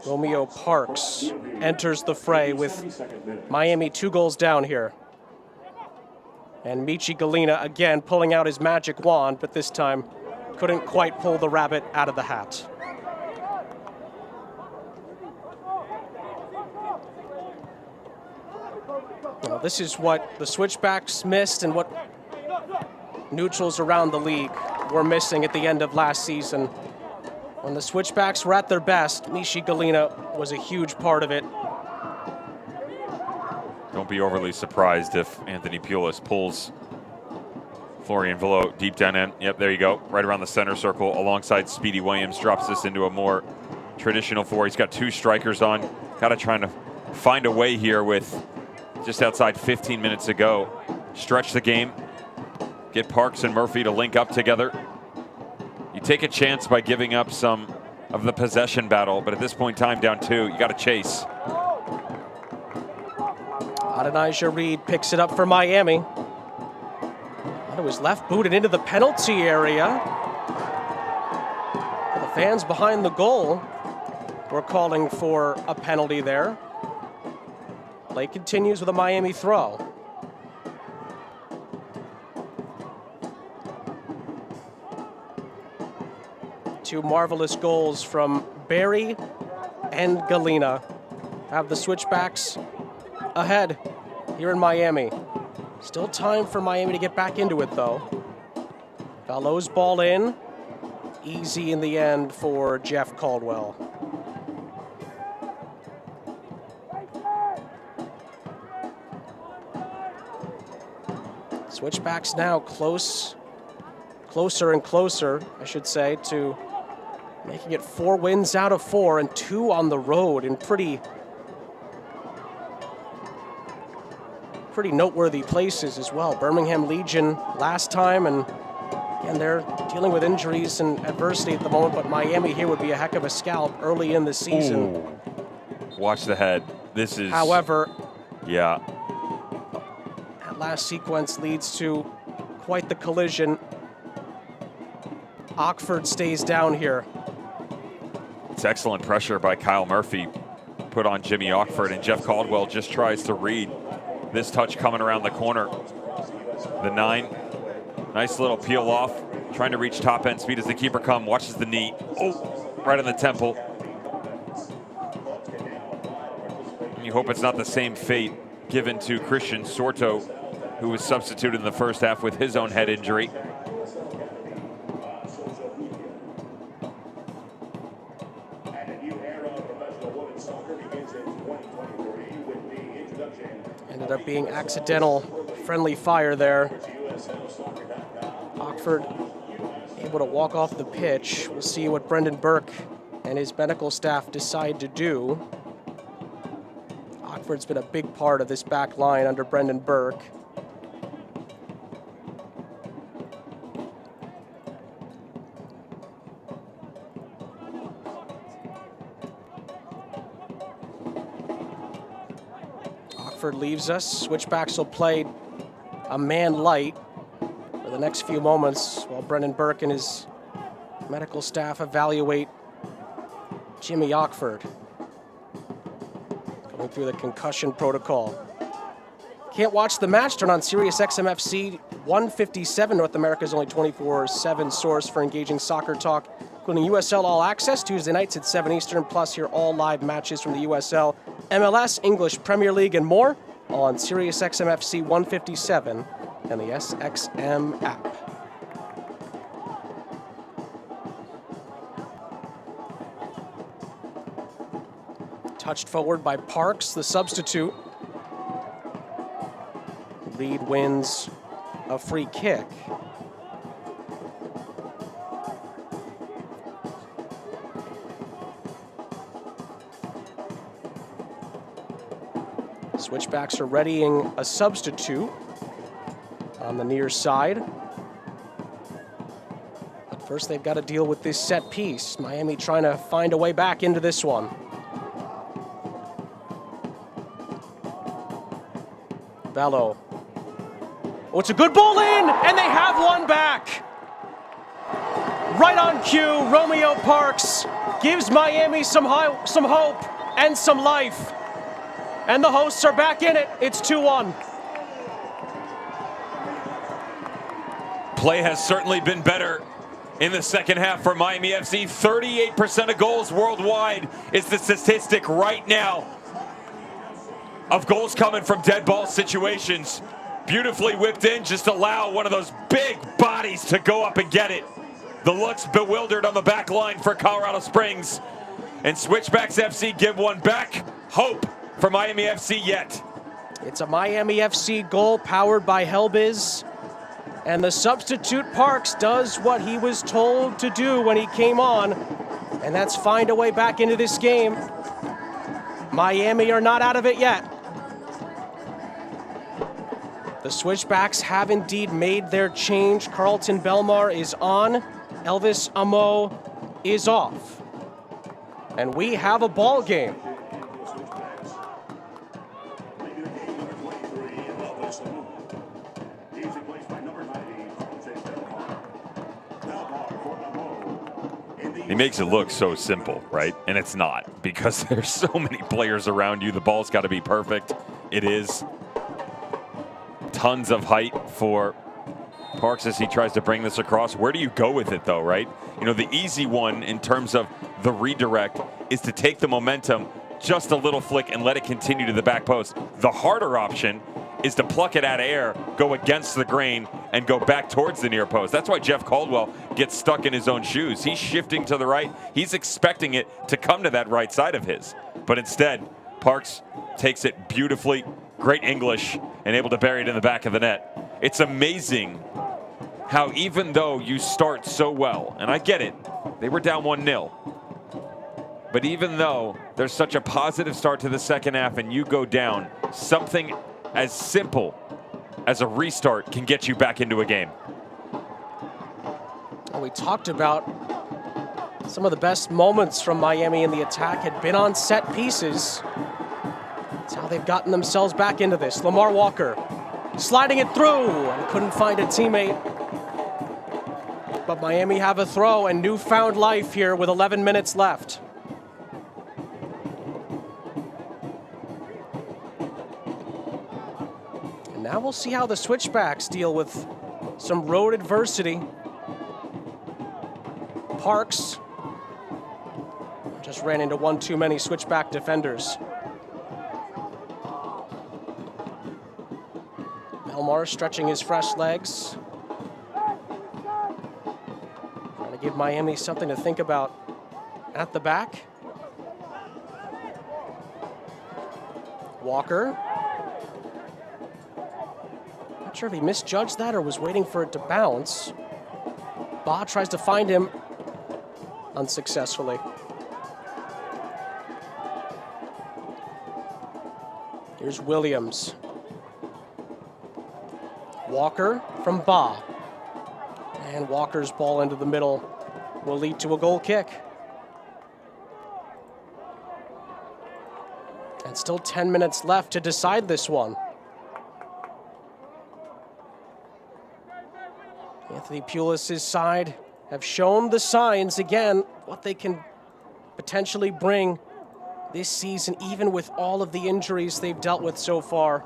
Romeo Parks enters the fray with Miami 2 goals down here. And Michi Galena again pulling out his magic wand, but this time couldn't quite pull the rabbit out of the hat. Well, this is what the Switchbacks missed and what neutrals around the league were missing at the end of last season. When the Switchbacks were at their best, Michi Galena was a huge part of it. Don't be overly surprised if Anthony Pulis pulls Florian Velo deep down in. Yep, there you go. Right around the center circle alongside Speedy Williams. Drops this into a more traditional 4. He's got 2 strikers on. Got to try to find a way here with just outside 15 minutes to go. Stretch the game. Get Parks and Murphy to link up together. You take a chance by giving up some of the possession battle, but at this point in time, down 2, you got to chase. Adonijah Reed picks it up for Miami. It was left booted into the penalty area. The fans behind the goal were calling for a penalty there. Play continues with a Miami throw. Two marvelous goals from Barry and Galena have the Switchbacks ahead here in Miami. Still time for Miami to get back into it, though. Gallo's ball in. Easy in the end for Jeff Caldwell. Switchbacks now closer and closer, I should say, to making it 4 wins out of 4 and 2 on the road in pretty noteworthy places as well. Birmingham Legion last time, and they're dealing with injuries and adversity at the moment, but Miami here would be a heck of a scalp early in the season. Ooh. Watch the head. This is... However, yeah. that last sequence leads to quite the collision. Oxford stays down here. It's excellent pressure by Kyle Murphy put on Jimmy Ockford, and Jeff Caldwell just tries to read this touch coming around the corner. The 9, nice little peel off, trying to reach top end speed as the keeper watches the knee. Oh, right on the temple. And you hope it's not the same fate given to Christian Sorto, who was substituted in the first half with his own head injury. Ended up being accidental friendly fire there. Oxford able to walk off the pitch. We'll see what Brendan Burke and his medical staff decide to do. Oxford's been a big part of this back line under Brendan Burke. Oxford leaves us. Switchbacks will play a man light for the next few moments while Brendan Burke and his medical staff evaluate Jimmy Oxford going through the concussion protocol. Can't watch the match? Turn on Sirius XM-FC 157, North America's only 24/7 source for engaging soccer talk, including USL All Access, Tuesday nights at 7 Eastern, plus hear all live matches from the USL, MLS, English Premier League, and more on Sirius XM-FC 157 and the SXM app. Touched forward by Parks, the substitute. Reed wins a free kick. Switchbacks are readying a substitute on the near side. But first they've got to deal with this set piece. Miami trying to find a way back into this one. Bello. Oh, it's a good ball in, and they have one back. Right on cue, Romeo Parks gives Miami some hope and some life. And the hosts are back in it. It's 2-1. Play has certainly been better in the second half for Miami FC. 38% of goals worldwide is the statistic right now of goals coming from dead ball situations. Beautifully whipped in, just allow one of those big bodies to go up and get it. The looks bewildered on the back line for Colorado Springs. And Switchbacks FC give one back. Hope for Miami FC yet. It's a Miami FC goal powered by Helbiz. And the substitute Parks does what he was told to do when he came on. And that's find a way back into this game. Miami are not out of it yet. The Switchbacks have indeed made their change. Carlton Belmar is on. Elvis Amo is off. And we have a ball game. He makes it look so simple, right? And it's not, because there's so many players around you. The ball's got to be perfect. It is. Tons of height for Parks as he tries to bring this across. Where do you go with it, though, right? You know, the easy one in terms of the redirect is to take the momentum, just a little flick, and let it continue to the back post. The harder option is to pluck it out of air, go against the grain, and go back towards the near post. That's why Jeff Caldwell gets stuck in his own shoes. He's shifting to the right. He's expecting it to come to that right side of his. But instead, Parks takes it beautifully, great English, and able to bury it in the back of the net. It's amazing how even though you start so well, and I get it, they were down 1-0, but even though there's such a positive start to the second half and you go down, something as simple as a restart can get you back into a game. Well, we talked about some of the best moments from Miami in the attack had been on set pieces. That's how they've gotten themselves back into this. Lamar Walker sliding it through and couldn't find a teammate. But Miami have a throw and newfound life here with 11 minutes left. And now we'll see how the Switchbacks deal with some road adversity. Parks just ran into one too many Switchback defenders. Belmar stretching his fresh legs. Trying to give Miami something to think about at the back. Walker. Not sure if he misjudged that or was waiting for it to bounce. Ba tries to find him unsuccessfully. Here's Williams. Walker from Ba. And Walker's ball into the middle will lead to a goal kick. And still 10 minutes left to decide this one. Anthony Pulis' side have shown the signs again what they can potentially bring this season, even with all of the injuries they've dealt with so far.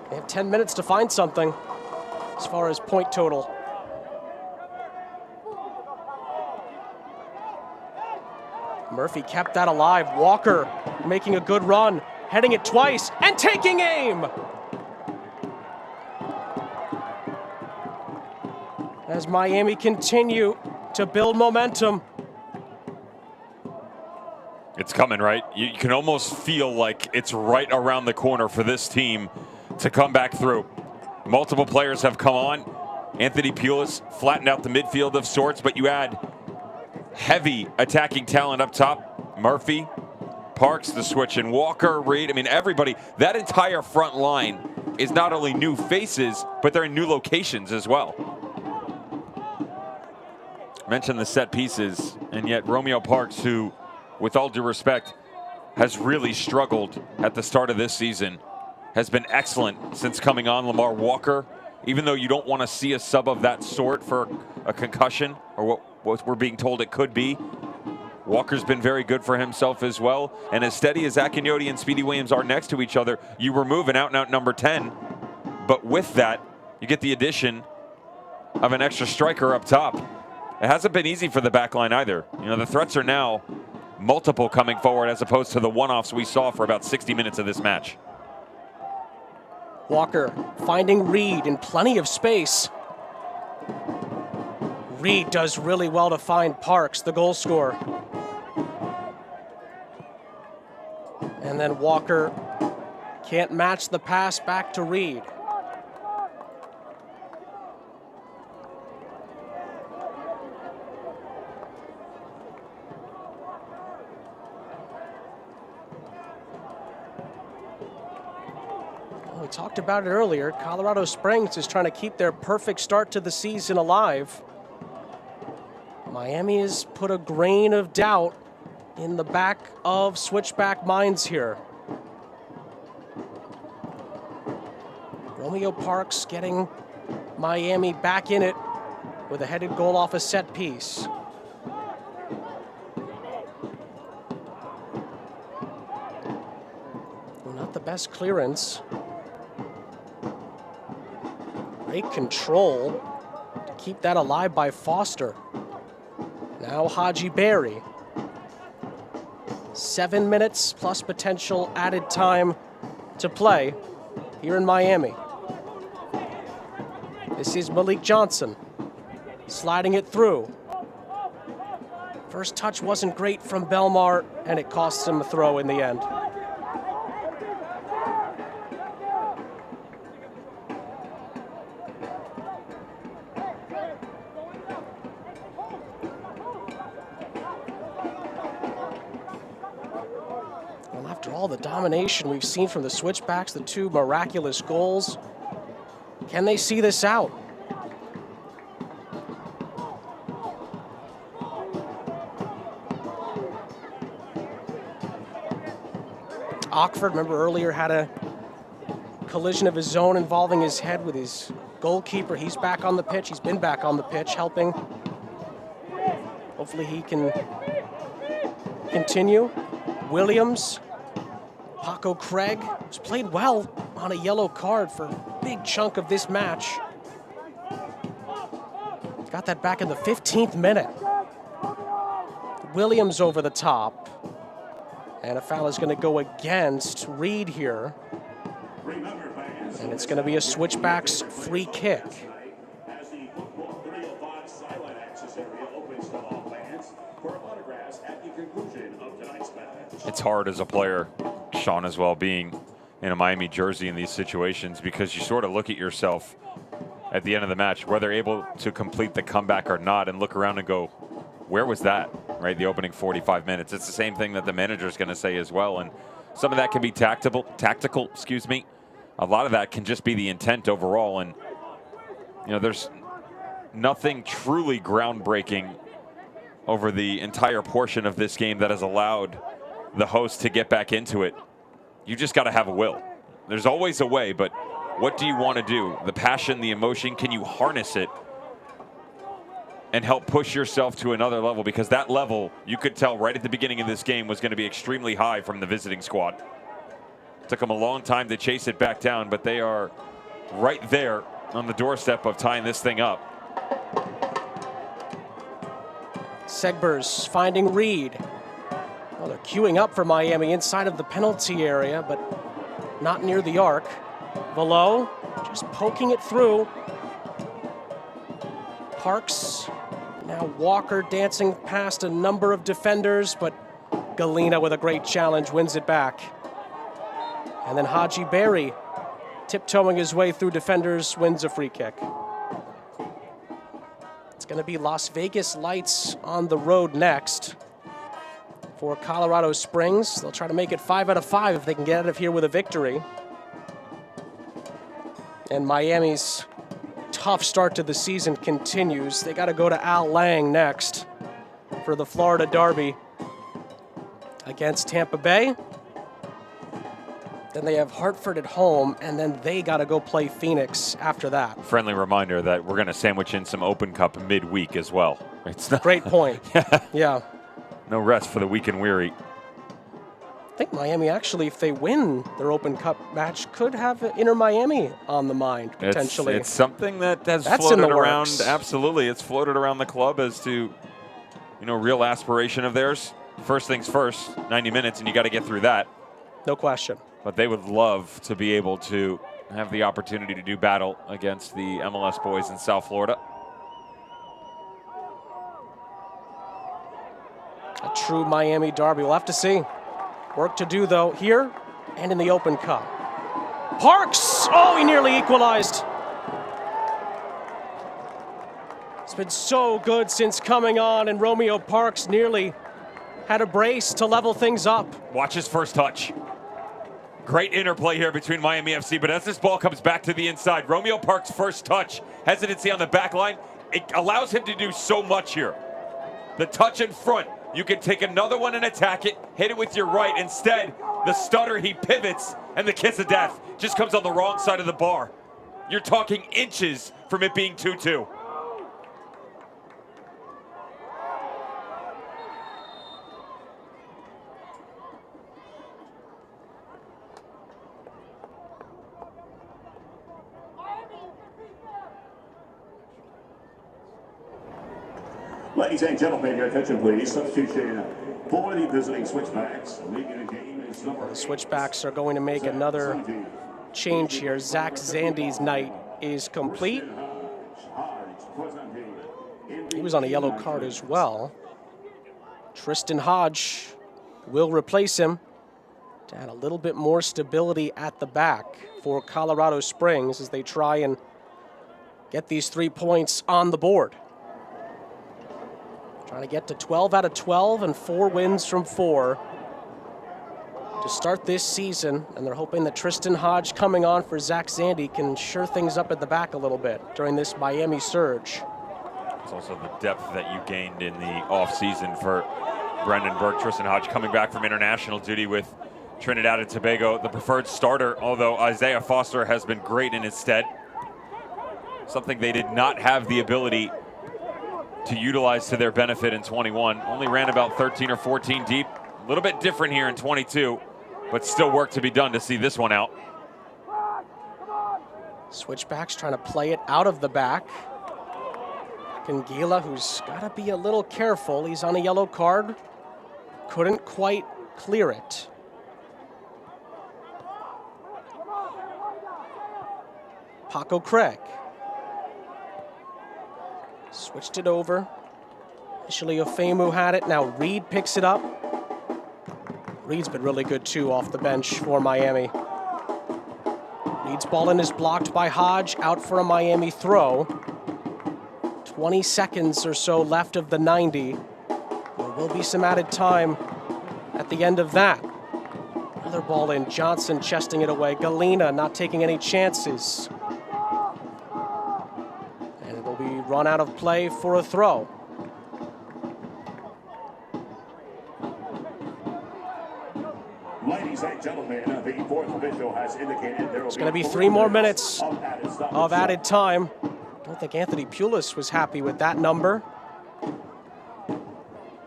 They have 10 minutes to find something as far as point total. Murphy kept that alive. Walker making a good run, heading it twice and taking aim. As Miami continue to build momentum. It's coming, right? You can almost feel like it's right around the corner for this team to come back through. Multiple players have come on. Anthony Pulis flattened out the midfield of sorts, but you add heavy attacking talent up top. Murphy, Parks, the switch, and Walker, Reed. I mean, everybody. That entire front line is not only new faces, but they're in new locations as well. Mentioned the set pieces, and yet Romeo Parks, who, with all due respect, has really struggled at the start of this season, has been excellent since coming on. Lamar Walker, even though you don't want to see a sub of that sort for a concussion, or what we're being told it could be, Walker's been very good for himself as well. And as steady as Akinyoti and Speedy Williams are next to each other, you remove an out-and-out number 10. But with that, you get the addition of an extra striker up top. It hasn't been easy for the back line either. You know, the threats are now multiple coming forward as opposed to the one-offs we saw for about 60 minutes of this match. Walker finding Reed in plenty of space. Reed does really well to find Parks, the goal scorer. And then Walker can't match the pass back to Reed. We talked about it earlier. Colorado Springs is trying to keep their perfect start to the season alive. Miami has put a grain of doubt in the back of Switchback minds here. Romeo Parks getting Miami back in it with a headed goal off a set piece. Well, not the best clearance. Great control to keep that alive by Foster. Now Haji Barry. 7 minutes plus potential added time to play here in Miami. This is Malik Johnson sliding it through. First touch wasn't great from Belmar, and it costs him a throw in the end. After all the domination we've seen from the Switchbacks, the two miraculous goals, can they see this out? Ockford, remember earlier, had a collision of his own involving his head with his goalkeeper. He's back on the pitch. He's been back on the pitch helping. Hopefully he can continue. Williams, Paco Craig, who's played well on a yellow card for a big chunk of this match. Got that back in the 15th minute. Williams over the top. And a foul is going to go against Reed here. And it's going to be a Switchbacks free kick. It's hard as a player, Sean, as well, being in a Miami jersey in these situations, because you sort of look at yourself at the end of the match, whether able to complete the comeback or not, and look around and go, where was that, right? The opening 45 minutes. It's the same thing that the manager's going to say as well. And some of that can be tactical, excuse me. A lot of that can just be the intent overall. And, you know, there's nothing truly groundbreaking over the entire portion of this game that has allowed the host to get back into it. You just got to have a will. There's always a way, but what do you want to do? The passion, the emotion, can you harness it and help push yourself to another level? Because that level, you could tell right at the beginning of this game, was going to be extremely high from the visiting squad. Took them a long time to chase it back down, but they are right there on the doorstep of tying this thing up. Segbers finding Reed. Well, they're queuing up for Miami inside of the penalty area, but not near the arc. Below, just poking it through. Parks, now Walker dancing past a number of defenders, but Galena with a great challenge wins it back. And then Haji Barry, tiptoeing his way through defenders, wins a free kick. It's going to be Las Vegas Lights on the road next for Colorado Springs. They'll try to make it 5 out of 5 if they can get out of here with a victory. And Miami's tough start to the season continues. They got to go to Al Lang next for the Florida Derby against Tampa Bay. Then they have Hartford at home, and then they got to go play Phoenix after that. Friendly reminder that we're going to sandwich in some Open Cup midweek as well. It's not Great point. Yeah. No rest for the weak and weary. I think Miami actually, if they win their Open Cup match, could have Inter Miami on the mind, potentially. It's something that has That's floated in the around. works. Absolutely. It's floated around the club as to, you know, real aspiration of theirs. First things first, 90 minutes, and you got to get through that. No question. But they would love to be able to have the opportunity to do battle against the MLS boys in South Florida. A true Miami derby. We'll have to see. Work to do, though, here and in the Open Cup. Parks! Oh, he nearly equalized. It's been so good since coming on, and Romeo Parks nearly had a brace to level things up. Watch his first touch. Great interplay here between Miami FC, but as this ball comes back to the inside, Romeo Parks' first touch, hesitancy on the back line, it allows him to do so much here. The touch in front, you can take another one and attack it, hit it with your right. Instead, the stutter, he pivots, and the kiss of death just comes on the wrong side of the bar. You're talking inches from it being 2-2. Ladies and gentlemen, your attention please. Substitution for the visiting Switchbacks. Leading the game is number The Switchbacks are going to make another change here. Zach Zandy's night is complete. He was on a yellow card as well. Tristan Hodge will replace him to add a little bit more stability at the back for Colorado Springs as they try and get these 3 points on the board. Trying to get to 12 out of 12 and 4 wins from 4 to start this season. And they're hoping that Tristan Hodge coming on for Zach Zandy can sure things up at the back a little bit during this Miami surge. It's also the depth that you gained in the offseason for Brendan Burke. Tristan Hodge coming back from international duty with Trinidad and Tobago, the preferred starter, although Isaiah Foster has been great in his stead. Something they did not have the ability to utilize to their benefit in 21. Only ran about 13 or 14 deep. A little bit different here in 22, but still work to be done to see this one out. Switchbacks trying to play it out of the back. Galena, who's got to be a little careful. He's on a yellow card. Couldn't quite clear it. Paco Craig. Switched it over. Initially, Ofemu had it. Now Reed picks it up. Reed's been really good, too, off the bench for Miami. Reed's ball in is blocked by Hodge, out for a Miami throw. 20 seconds or so left of the 90. There will be some added time at the end of that. Another ball in, Johnson chesting it away. Galena not taking any chances. And it'll be run out of play for a throw. Ladies and gentlemen, the fourth official has indicated there will It's going to be 3 more minutes of added time. I don't think Anthony Pulis was happy with that number. I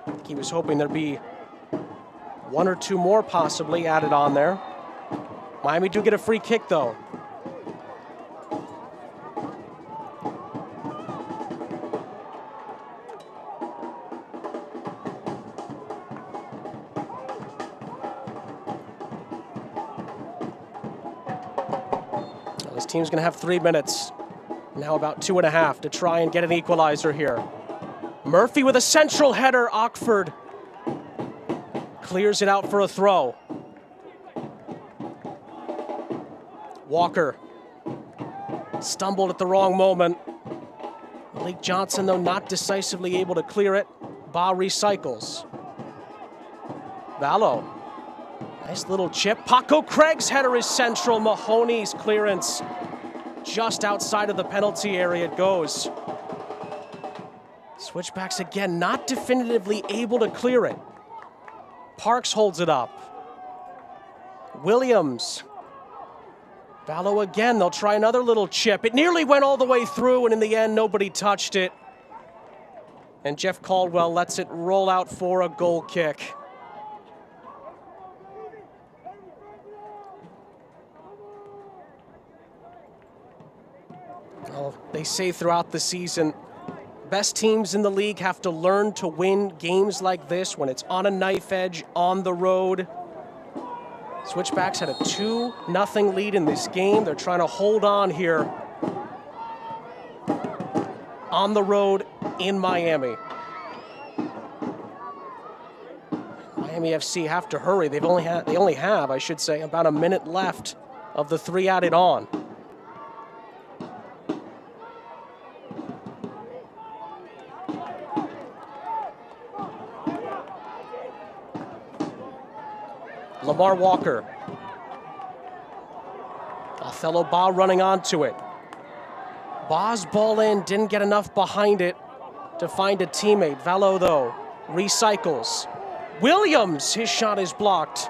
think he was hoping there'd be 1 or 2 more possibly added on there. Miami do get a free kick, though. This team's going to have 3 minutes. Now about 2.5 to try and get an equalizer here. Murphy with a central header. Ockford clears it out for a throw. Walker stumbled at the wrong moment. Malik Johnson, though, not decisively able to clear it. Ba recycles. Vallo. Nice little chip. Paco Craig's header is central. Mahoney's clearance. Just outside of the penalty area it goes. Switchbacks again, not definitively able to clear it. Parks holds it up. Williams. Vallo again, they'll try another little chip. It nearly went all the way through, and in the end, nobody touched it. And Jeff Caldwell lets it roll out for a goal kick. Well, they say throughout the season, best teams in the league have to learn to win games like this when it's on a knife edge, on the road. Switchbacks had a 2-0 lead in this game. They're trying to hold on here on the road in Miami. Miami FC have to hurry. They only have, I should say, about a minute left of the 3 added on. Lamar Walker. Othello Ba running onto it. Ba's ball in, didn't get enough behind it to find a teammate. Vallo, though, recycles. Williams, his shot is blocked.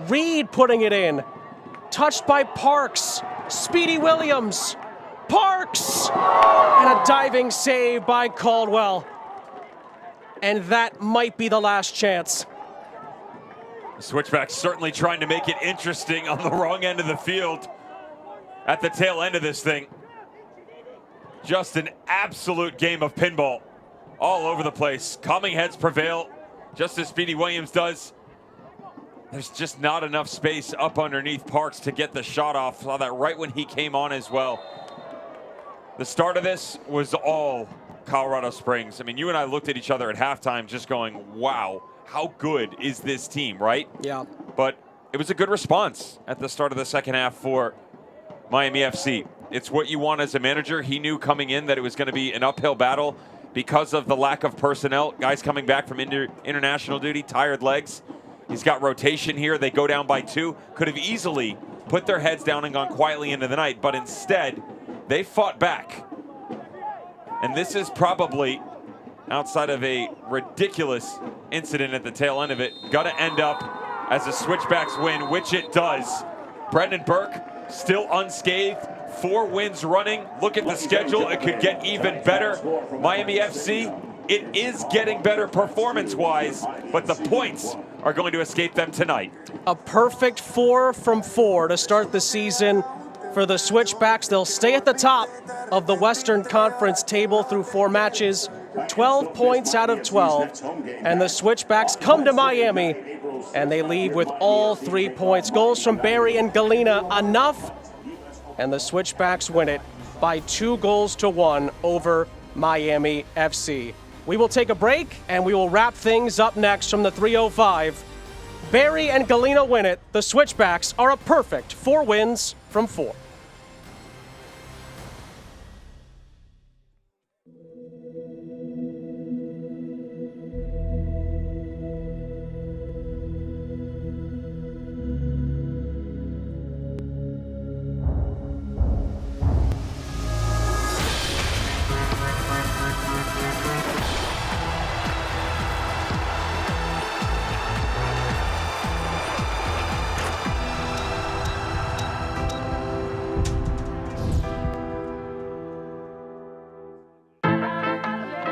Reed putting it in. Touched by Parks. Speedy Williams. Parks! And a diving save by Caldwell. And that might be the last chance. Switchbacks certainly trying to make it interesting on the wrong end of the field at the tail end of this thing. Just an absolute game of pinball all over the place. Calming heads prevail, just as Speedy Williams does. There's just not enough space up underneath Parks to get the shot off. Saw that right when he came on as well. The start of this was all Colorado Springs. I mean, you and I looked at each other at halftime just going, wow. How good is this team, right? Yeah. But it was a good response at the start of the second half for Miami FC. It's what you want as a manager. He knew coming in that it was going to be an uphill battle because of the lack of personnel. Guys coming back from international duty, tired legs. He's got rotation here. They go down by 2. Could have easily put their heads down and gone quietly into the night, but instead, they fought back. And this is probably, outside of a ridiculous incident at the tail end of it, got to end up as the Switchbacks win, which it does. Brendan Burke still unscathed. 4 wins running. Look at the schedule. It could get even better. Miami FC, it is getting better performance-wise, but the points are going to escape them tonight. A perfect 4 from 4 to start the season for the Switchbacks. They'll stay at the top of the Western Conference table through 4 matches, 12 points out of 12. And the Switchbacks come to Miami, and they leave with all 3 points. Goals from Barry and Galena, enough, and the Switchbacks win it by 2-1 over Miami FC. We will take a break, and we will wrap things up next from the 305. Barry and Galena win it. The Switchbacks are a perfect 4 wins from 4.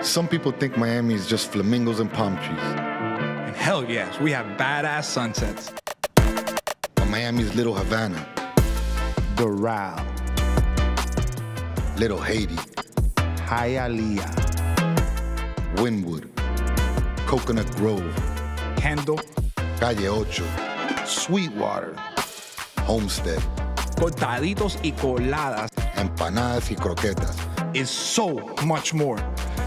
Some people think Miami is just flamingos and palm trees. And hell yes, we have badass sunsets. But Miami's Little Havana, Doral, Little Haiti, Hialeah, Wynwood, Coconut Grove, Kendall, Calle Ocho, Sweetwater, Homestead, cortaditos y coladas empanadas y croquetas. is so much more.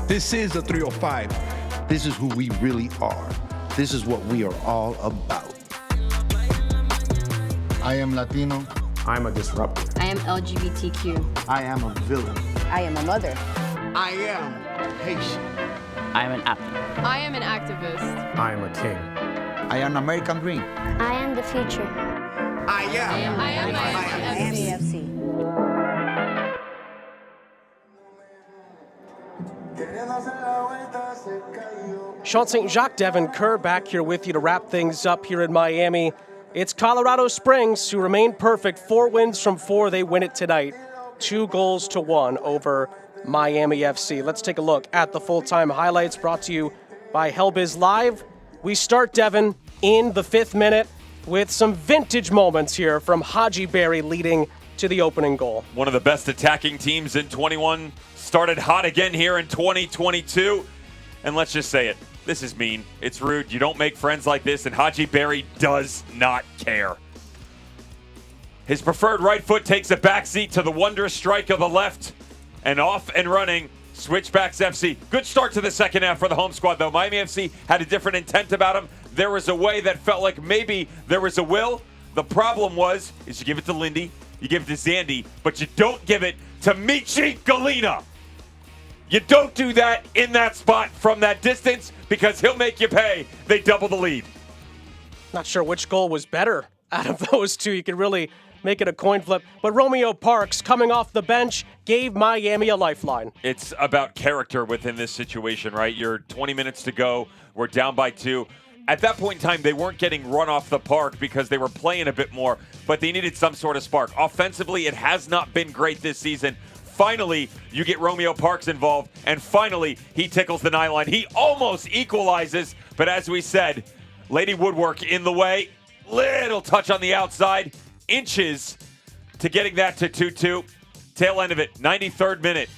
This is the 305. This is who we really are. This is what we are all about. I am Latino. I'm a disruptor. I am LGBTQ. I am a villain. I am a mother. I am Haitian. I am an athlete. I am an activist. I am a king. I am American Dream. I am the future. I am Miami FC. Sean St. Jacques, Devin Kerr back here with you to wrap things up here in Miami. It's Colorado Springs who remain perfect. 4 wins from 4. They win it tonight. 2-1 over Miami FC. Let's take a look at the full-time highlights brought to you by Hellbiz Live. We start, Devin, in the 5th minute with some vintage moments here from Haji Barry leading to the opening goal. One of the best attacking teams in 21 started hot again here in 2022. And let's just say it. This is mean. It's rude. You don't make friends like this, and Haji Barry does not care. His preferred right foot takes a backseat to the wondrous strike of the left, and off and running, Switchbacks FC. Good start to the second half for the home squad, though. Miami FC had a different intent about him. There was a way that felt like maybe there was a will. The problem was, is you give it to Lindy, you give it to Zandy, but you don't give it to Michi Galena. You don't do that in that spot from that distance because he'll make you pay. They double the lead. Not sure which goal was better out of those two. You could really make it a coin flip. But Romeo Parks, coming off the bench, gave Miami a lifeline. It's about character within this situation, right? You're 20 minutes to go. We're down by 2. At that point in time, they weren't getting run off the park because they were playing a bit more, but they needed some sort of spark. Offensively, it has not been great this season. Finally, you get Romeo Parks involved, and finally, he tickles the 9 line. He almost equalizes, but as we said, Lady Woodwork in the way. Little touch on the outside. Inches to getting that to 2-2. Tail end of it, 93rd minute.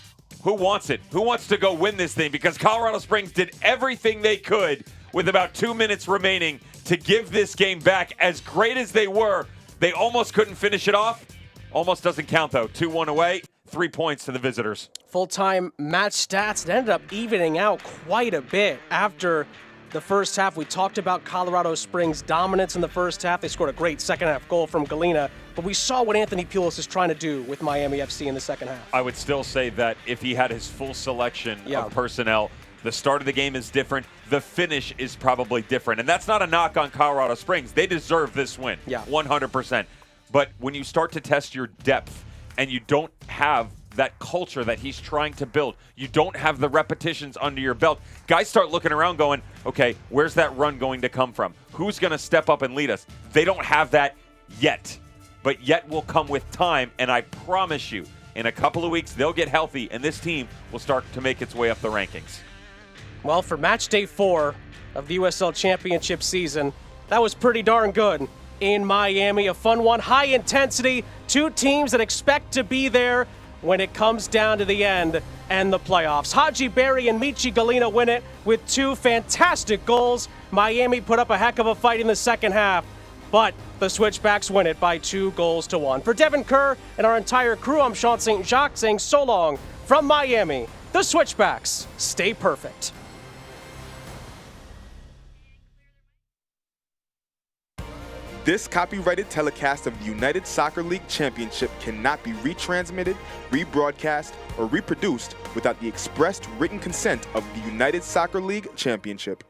Who wants it? Who wants to go win this thing? Because Colorado Springs did everything they could with about 2 minutes remaining to give this game back. As great as they were, they almost couldn't finish it off. Almost doesn't count, though. 2-1 away. 3 points to the visitors. Full-time match stats. It ended up evening out quite a bit after the first half. We talked about Colorado Springs' dominance in the first half. They scored a great second-half goal from Galena, but we saw what Anthony Pulis is trying to do with Miami FC in the second half. I would still say that if he had his full selection of personnel, the start of the game is different. The finish is probably different. And that's not a knock on Colorado Springs. They deserve this win, 100%. But when you start to test your depth and you don't have that culture that he's trying to build. You don't have the repetitions under your belt. Guys start looking around going, okay, where's that run going to come from? Who's going to step up and lead us? They don't have that yet, but yet will come with time, and I promise you, in a couple of weeks, they'll get healthy, and this team will start to make its way up the rankings. Well, for match day 4 of the USL Championship season, that was pretty darn good in Miami. A fun one, high intensity, 2 teams that expect to be there when it comes down to the end and the playoffs. Haji Barry and Galena win it with 2 fantastic goals. Miami put up a heck of a fight in the second half, but the Switchbacks win it by 2-1. For Devin Kerr and our entire crew, I'm Sean St. Jacques saying so long from Miami. The Switchbacks, stay perfect. This copyrighted telecast of the United Soccer League Championship cannot be retransmitted, rebroadcast, or reproduced without the expressed written consent of the United Soccer League Championship.